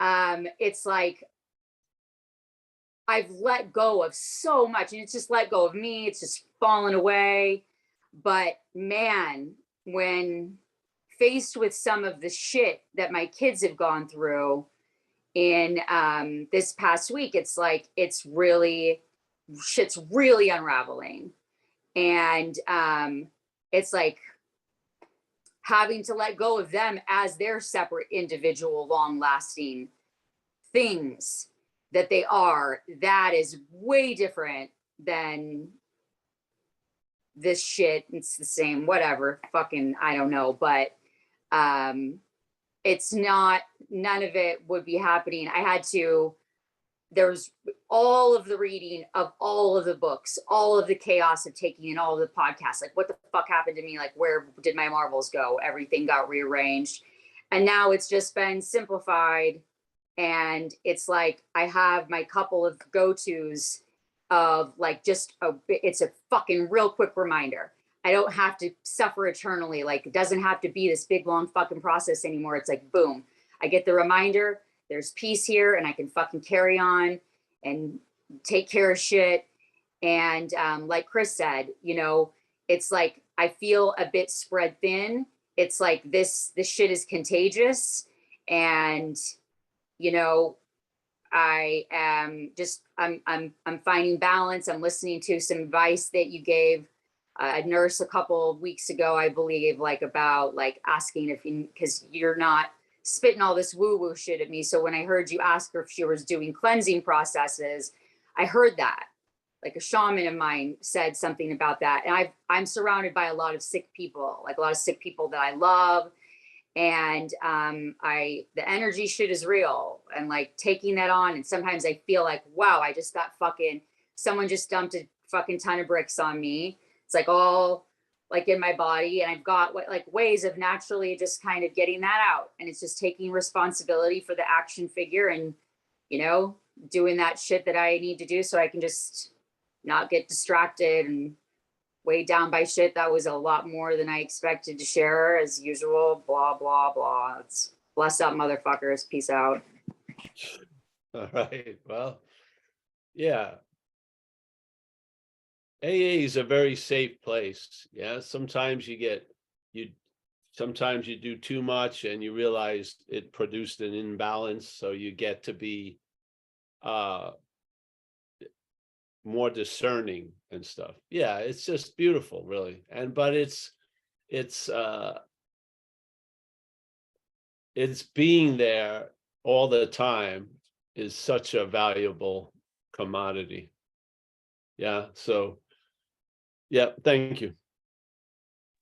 it's like I've let go of so much, and it's just let go of me. It's just fallen away. But man, when faced with some of the shit that my kids have gone through in this past week, it's like shit's really unraveling. And it's like having to let go of them as their separate individual long-lasting things that they are. That is way different than this shit. It's the same, whatever, fucking, I don't know. But it's not, none of it would be happening. There's all of the reading of all of the books, all of the chaos of taking in all of the podcasts. Like, what the fuck happened to me? Like, where did my marbles go? Everything got rearranged. And now it's just been simplified. And it's like, I have my couple of go-tos of like, it's a fucking real quick reminder. I don't have to suffer eternally. Like, it doesn't have to be this big, long fucking process anymore. It's like, boom, I get the reminder. There's peace here, and I can fucking carry on and take care of shit. And like Chris said, it's like I feel a bit spread thin. It's like this shit is contagious, and you know, I'm finding balance. I'm listening to some advice that you gave a nurse a couple of weeks ago, I believe, like about like asking if you, because you're not spitting all this woo woo shit at me. So when I heard you ask her if she was doing cleansing processes, I heard that. Like a shaman of mine said something about that. And I'm surrounded by a lot of sick people, like a lot of sick people that I love. And the energy shit is real, and like taking that on. And sometimes I feel like, wow, I just got someone just dumped a fucking ton of bricks on me. It's like all like in my body, and I've got like ways of naturally just kind of getting that out. And it's just taking responsibility for the action figure, and you know, doing that shit that I need to do so I can just not get distracted and weighed down by shit that was a lot more than I expected to share as usual. Blah, blah, blah. It's bless up, motherfuckers. Peace out. All right. Well, yeah. AA is a very safe place. Yeah. Sometimes sometimes you do too much and you realize it produced an imbalance. So you get to be more discerning and stuff. Yeah, it's just beautiful, really. But it's being there all the time is such a valuable commodity. Yeah. So yeah, thank you.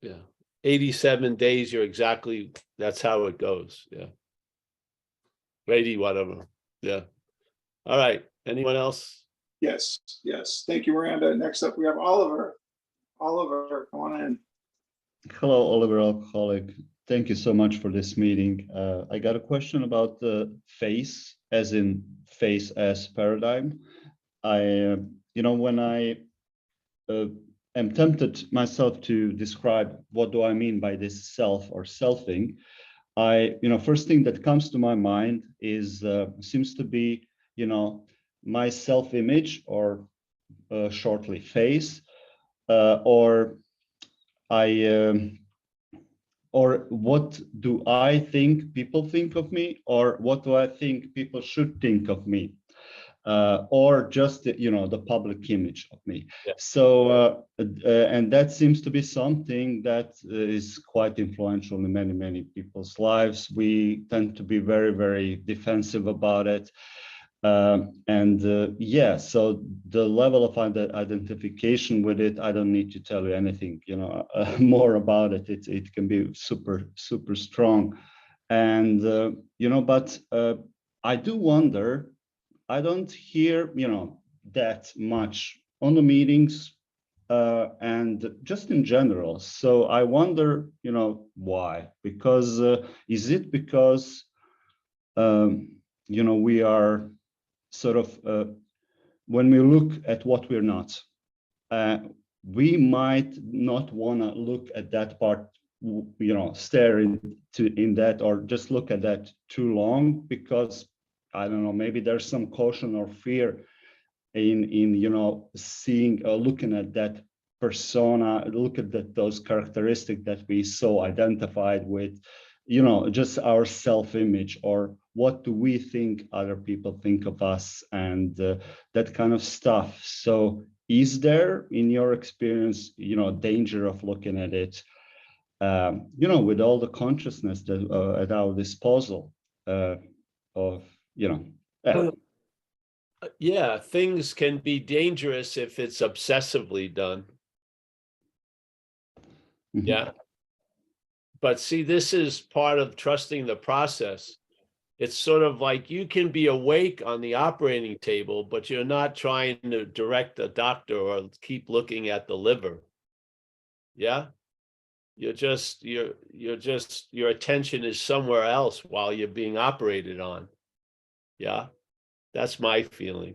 Yeah. 87 days, that's how it goes. Yeah. 80, whatever. Yeah. All right. Anyone else? Yes. Thank you, Miranda. Next up, we have Oliver. Oliver, come on in. Hello, Oliver, alcoholic. Thank you so much for this meeting. I got a question about the face, as in face as paradigm. When I am tempted myself to describe what do I mean by this self or selfing, first thing that comes to my mind is seems to be, my self-image, or shortly face, or what do I think people think of me, or what do I think people should think of me, or just the public image of me. Yeah. So and that seems to be something that is quite influential in many people's lives. We tend to be very, very defensive about it. So the level of identification with it, I don't need to tell you anything, more about it. It can be super strong, and but I do wonder. I don't hear that much on the meetings, and just in general. So I wonder, why? Because is it because we are sort of when we look at what we're not, we might not want to look at that part, stare in that, or just look at that too long, because I don't know, maybe there's some caution or fear in seeing, looking at that persona, look at those characteristics that we so identified with, just our self-image, or what do we think other people think of us, and that kind of stuff. So is there, in your experience, danger of looking at it, with all the consciousness that at our disposal, Yeah, things can be dangerous if it's obsessively done. Mhm. Yeah. But see, this is part of trusting the process. It's sort of like you can be awake on the operating table, but you're not trying to direct a doctor or keep looking at the liver. Yeah. Your attention is somewhere else while you're being operated on. Yeah. That's my feeling.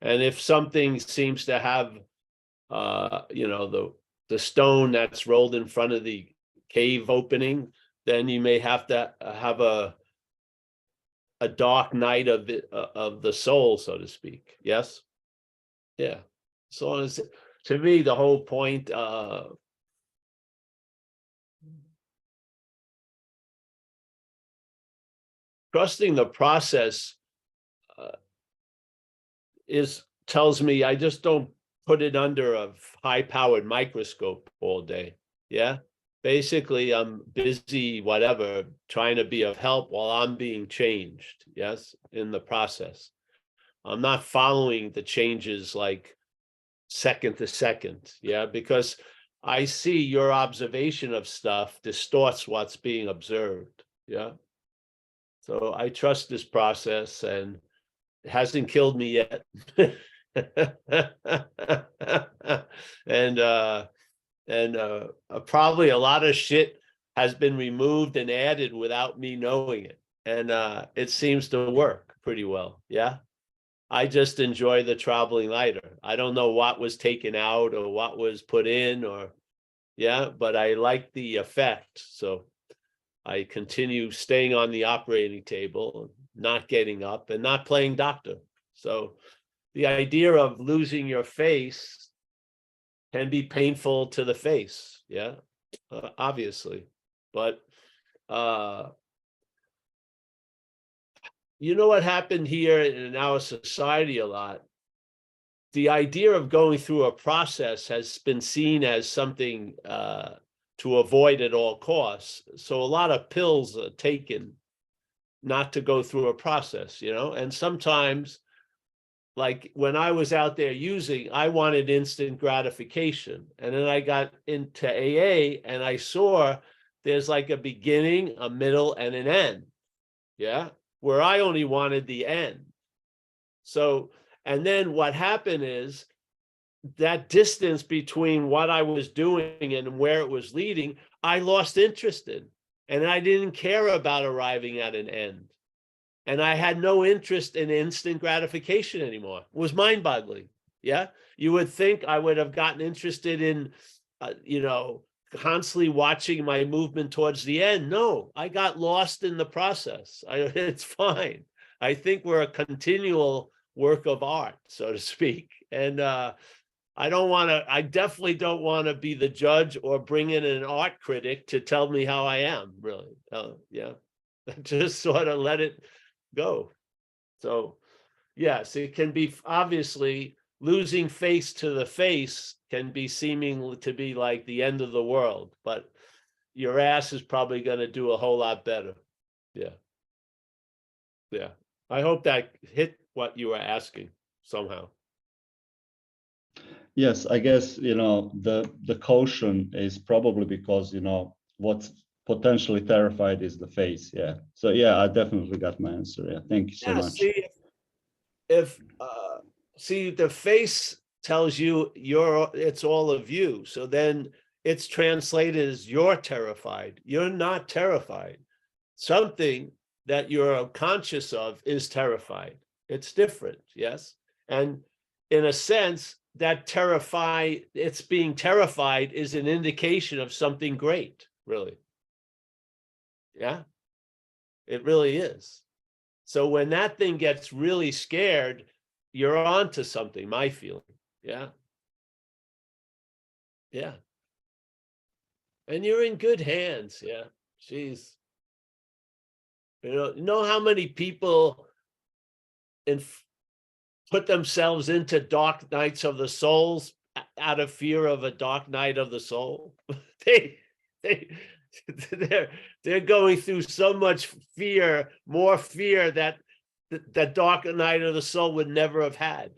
And if something seems to have, the stone that's rolled in front of the cave opening, then you may have to have a dark night of the soul, so to speak. Yes. Yeah. So as to me, the whole point trusting the process tells me I just don't put it under a high-powered microscope all day. Yeah. Basically, I'm busy, whatever, trying to be of help while I'm being changed. Yes, in the process. I'm not following the changes like second to second. Yeah, because I see your observation of stuff distorts what's being observed. Yeah. So I trust this process, and it hasn't killed me yet. and probably a lot of shit has been removed and added without me knowing it. And it seems to work pretty well. Yeah. I just enjoy the traveling lighter. I don't know what was taken out or what was put in, or yeah, but I like the effect. So I continue staying on the operating table, not getting up and not playing doctor. So the idea of losing your face can be painful to the face. Yeah, obviously. But you know what happened here in our society a lot? The idea of going through a process has been seen as something to avoid at all costs. So a lot of pills are taken not to go through a process, you know, and sometimes, like when I was out there using, I wanted instant gratification. And then I got into AA and I saw there's like a beginning, a middle, and an end. Yeah. Where I only wanted the end. So, and then what happened is that distance between what I was doing and where it was leading, I lost interest in. And I didn't care about arriving at an end. And I had no interest in instant gratification anymore. It was mind-boggling. Yeah. You would think I would have gotten interested in, you know, constantly watching my movement towards the end. No, I got lost in the process. It's fine. I think we're a continual work of art, so to speak. And I definitely don't want to be the judge or bring in an art critic to tell me how I am, really. Yeah. Just sort of let it go. So yes, it can be, obviously losing face to the face can be seeming to be like the end of the world, but your ass is probably going to do a whole lot better. Yeah. Yeah. I hope that hit what you were asking somehow. Yes, I guess, you know, the caution is probably because, you know, what's potentially terrified is the face. Yeah. So yeah, I definitely got my answer. Yeah. Thank you so much. See, if see, the face tells you it's all of you. So then it's translated as you're terrified. You're not terrified. Something that you're conscious of is terrified. It's different, yes? And in a sense, that it's being terrified is an indication of something great, really. Yeah, it really is. So when that thing gets really scared, you're on to something, my feeling. Yeah. Yeah. And you're in good hands. Yeah. Jeez. You know how many people put themselves into dark nights of the souls out of fear of a dark night of the soul? They're going through so much fear, more fear that dark night of the soul would never have had,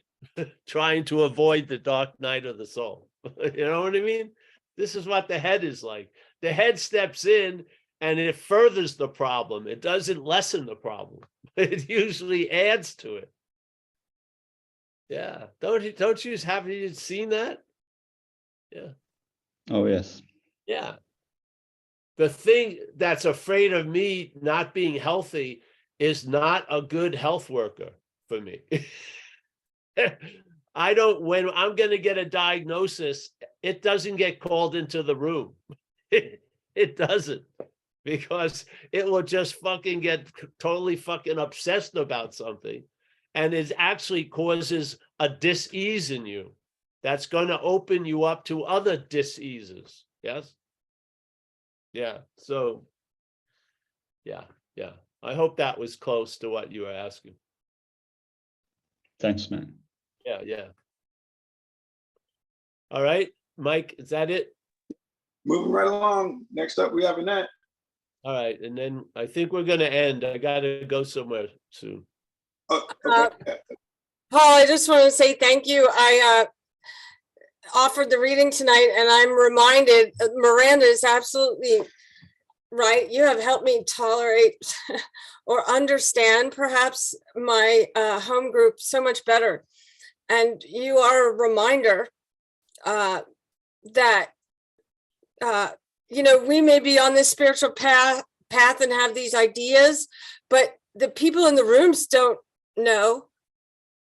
trying to avoid the dark night of the soul. You know what I mean? This is what the head is like. The head steps in and it furthers the problem. It doesn't lessen the problem. It usually adds to it. Yeah. Don't you have you seen that? Yeah. Oh, yes. Yeah. The thing that's afraid of me not being healthy is not a good health worker for me. When I'm going to get a diagnosis, it doesn't get called into the room. It doesn't, because it will just fucking get totally fucking obsessed about something. And it actually causes a dis-ease in you that's going to open you up to other dis-eases. Yes. Yeah. So, yeah. I hope that was close to what you were asking. Thanks, man. Yeah, yeah. All right, Mike, is that it? Moving right along. Next up, we have Annette. All right, and then I think we're gonna end. I gotta go somewhere soon. Oh, okay. Paul, I just want to say thank you. I offered the reading tonight, and I'm reminded Miranda is absolutely right. You have helped me tolerate or understand perhaps my home group so much better. And you are a reminder that, we may be on this spiritual path and have these ideas, but the people in the rooms don't know.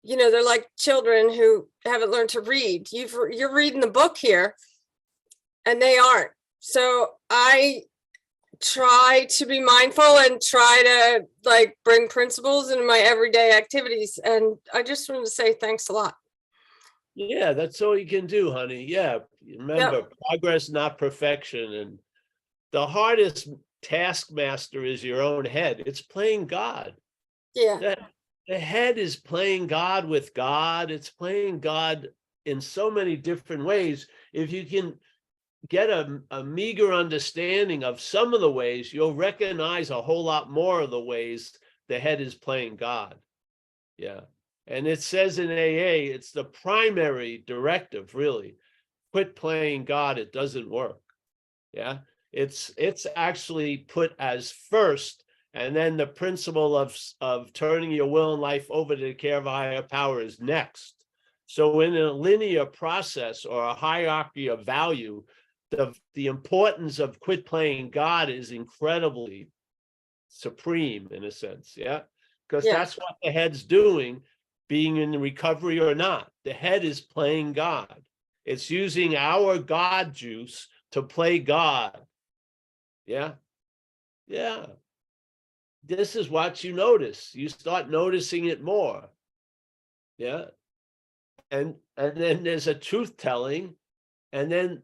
They're like children who haven't learned to read. You're reading the book here, and they aren't. So I try to be mindful and try to bring principles into my everyday activities. And I just wanted to say thanks a lot. Yeah, that's all you can do, honey. Yeah, remember, progress, not perfection. And the hardest taskmaster is your own head. It's playing God. Yeah. The head is playing God with God. It's playing God in so many different ways. If you can get a meager understanding of some of the ways, you'll recognize a whole lot more of the ways the head is playing God. Yeah. And it says in AA, it's the primary directive, really. Quit playing God. It doesn't work. Yeah. It's actually put as first, and then the principle of turning your will and life over to the care of a higher power is next. So in a linear process or a hierarchy of value, the importance of quit playing God is incredibly supreme in a sense. Yeah. Because that's what the head's doing, being in recovery or not. The head is playing God. It's using our God juice to play God. Yeah. Yeah. This is what you notice. You start noticing it more. Yeah. And then there's a truth telling, and then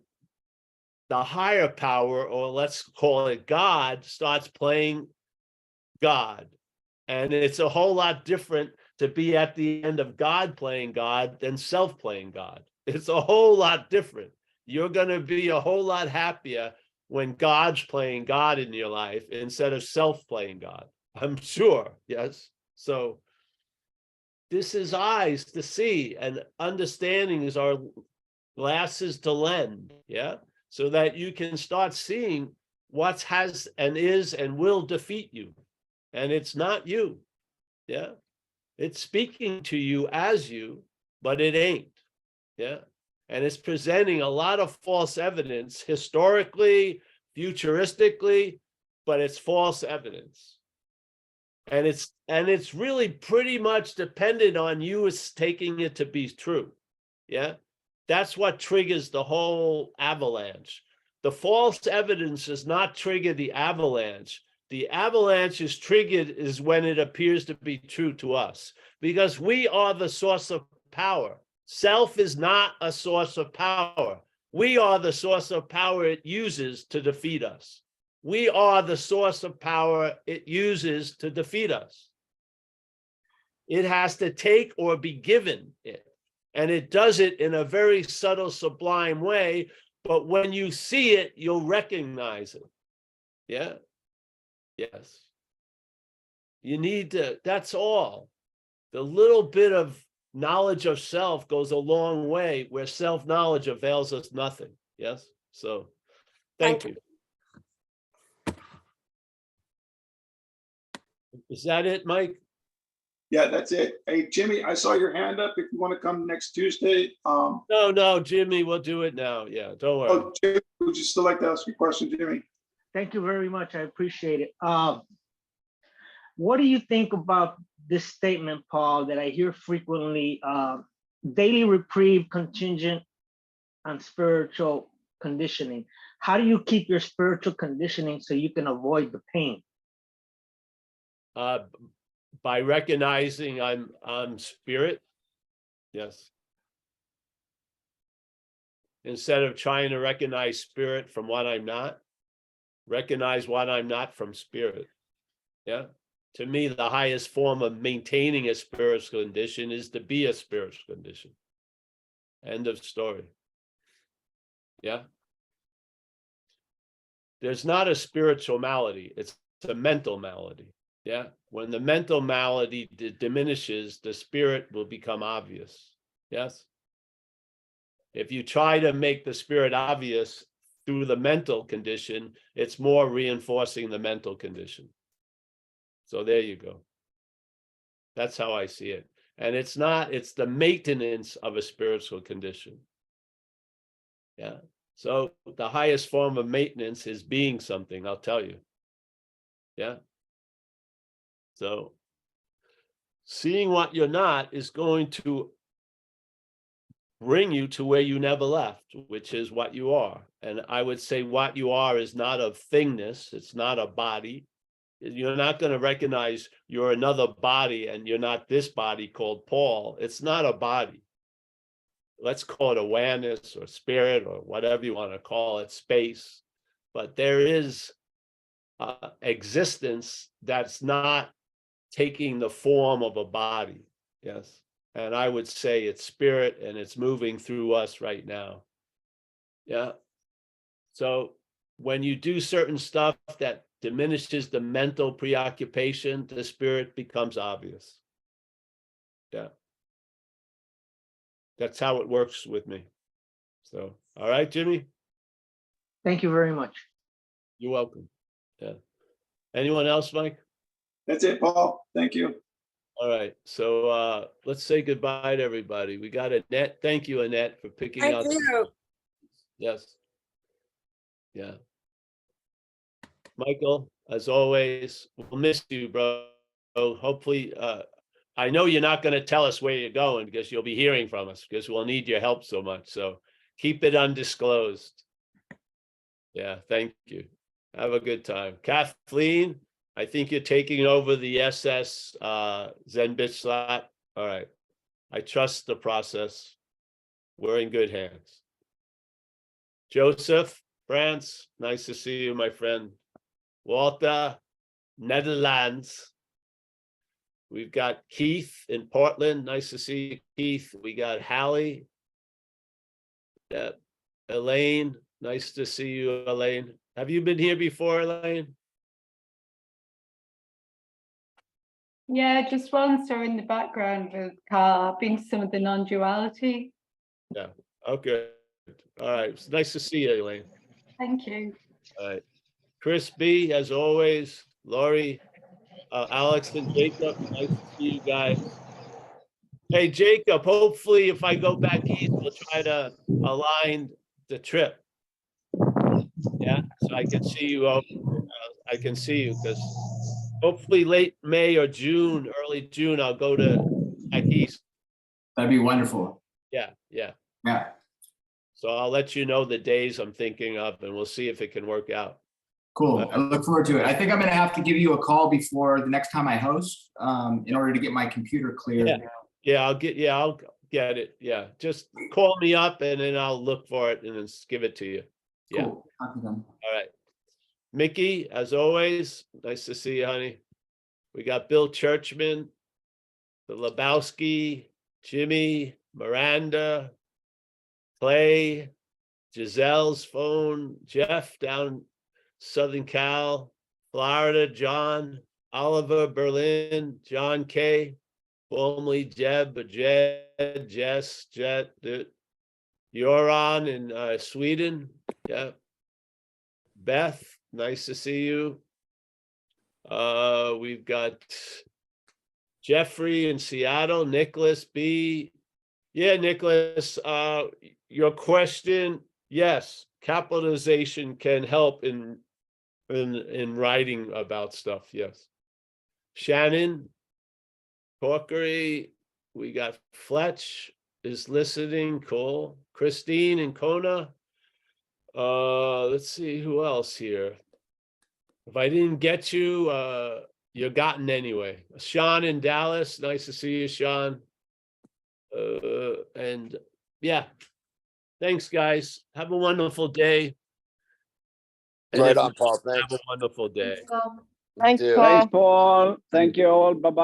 the higher power, or let's call it God, starts playing God. And it's a whole lot different to be at the end of God playing God than self playing God. It's a whole lot different. You're going to be a whole lot happier when God's playing God in your life instead of self playing God. I'm sure. Yes. So this is eyes to see, and understanding is our glasses to lend. Yeah. So that you can start seeing what has and is and will defeat you. And it's not you. Yeah. It's speaking to you as you, but it ain't. Yeah. And it's presenting a lot of false evidence historically, futuristically, but it's false evidence. And it's really pretty much dependent on you as taking it to be true. Yeah. That's what triggers the whole avalanche. The false evidence does not trigger the avalanche. The avalanche is triggered is when it appears to be true to us, because we are the source of power. Self is not a source of power. We are the source of power it uses to defeat us. We are the source of power it uses to defeat us. It has to take or be given it. And it does it in a very subtle, sublime way. But when you see it, you'll recognize it. Yeah. Yes. You need to, that's all. The little bit of knowledge of self goes a long way, where self-knowledge avails us nothing. Yes. So thank you. Is that it, Mike? Yeah, that's it. Hey, Jimmy, I saw your hand up. If you want to come next Tuesday. No, Jimmy, we'll do it now. Yeah, don't worry. Oh, Jimmy, would you still like to ask a question, Jimmy? Thank you very much. I appreciate it. What do you think about this statement, Paul, that I hear frequently? Daily reprieve contingent on spiritual conditioning. How do you keep your spiritual conditioning so you can avoid the pain? By recognizing I'm spirit. Yes. Instead of trying to recognize spirit from what I'm not, recognize what I'm not from spirit. Yeah. To me, the highest form of maintaining a spiritual condition is to be a spiritual condition. End of story. Yeah. There's not a spiritual malady, it's a mental malady. Yeah. When the mental malady diminishes, the spirit will become obvious. Yes. If you try to make the spirit obvious through the mental condition, it's more reinforcing the mental condition. So there you go. That's how I see it. And it's the maintenance of a spiritual condition. Yeah. So the highest form of maintenance is being something, I'll tell you. Yeah. So seeing what you're not is going to bring you to where you never left, which is what you are. And I would say what you are is not a thingness. It's not a body. You're not going to recognize you're another body and you're not this body called Paul. It's not a body. Let's call it awareness or spirit or whatever you want to call it, space. But there is existence that's not taking the form of a body. Yes. And I would say it's spirit and it's moving through us right now. Yeah. So when you do certain stuff that diminishes the mental preoccupation, the spirit becomes obvious. Yeah. That's how it works with me. So, all right, Jimmy. Thank you very much. You're welcome. Yeah. Anyone else, Mike? That's it, Paul. Thank you. All right. So let's say goodbye to everybody. We got Annette. Thank you, Annette, for picking I out. do. Yes. Yeah. Michael, as always, we'll miss you, bro. Hopefully, I know you're not going to tell us where you're going because you'll be hearing from us because we'll need your help so much. So keep it undisclosed. Yeah, thank you. Have a good time. Kathleen, I think you're taking over the SS Zen bitch slot. All right. I trust the process. We're in good hands. Joseph, France, nice to see you, my friend. Walter, Netherlands. We've got Keith in Portland. Nice to see you, Keith. We got Hallie. Yeah. Elaine, nice to see you, Elaine. Have you been here before, Elaine? Yeah, just once or in the background with carving some of the non-duality. Yeah. Okay. All right. It's nice to see you, Elaine. Thank you. All right. Chris B, as always. Laurie, Alex, and Jacob. Nice to see you guys. Hey, Jacob, hopefully if I go back east, we'll try to align the trip. Yeah, so I can see you. I can see you because hopefully late May or June, early June, I'll go to back east. That'd be wonderful. Yeah, yeah. Yeah, So I'll let you know the days I'm thinking of and we'll see if it can work out. cool. I look forward to it. I think I'm gonna have to give you a call before the next time I host, in order to get my computer cleared. Yeah, I'll get it. Yeah, just call me up and then I'll look for it and then give it to you. Yeah. Cool. Copy them. All right. Mickey, as always, nice to see you, honey. We got Bill Churchman, the Lebowski, Jimmy, Miranda, Clay, Giselle's phone, Jeff down Southern Cal, Florida, John, Oliver, Berlin, John K, formerly Jeb, Jed, Jess, Jet, you're on in Sweden. Yeah. Beth, nice to see you. We've got Jeffrey in Seattle, Nicholas B. Yeah, Nicholas, your question, yes, capitalization can help in writing about stuff, yes. Shannon, Corkery, we got Fletch is listening, cool. Christine and Kona. Let's see who else here. If I didn't get you, you're gotten anyway. Sean in Dallas, nice to see you, Sean. And yeah, thanks, guys. Have a wonderful day. And Right if on, you Paul. have Thanks. a wonderful day. Thanks, Bob. Thanks, do. Paul. Thanks, Paul. Thank you all. Bye-bye.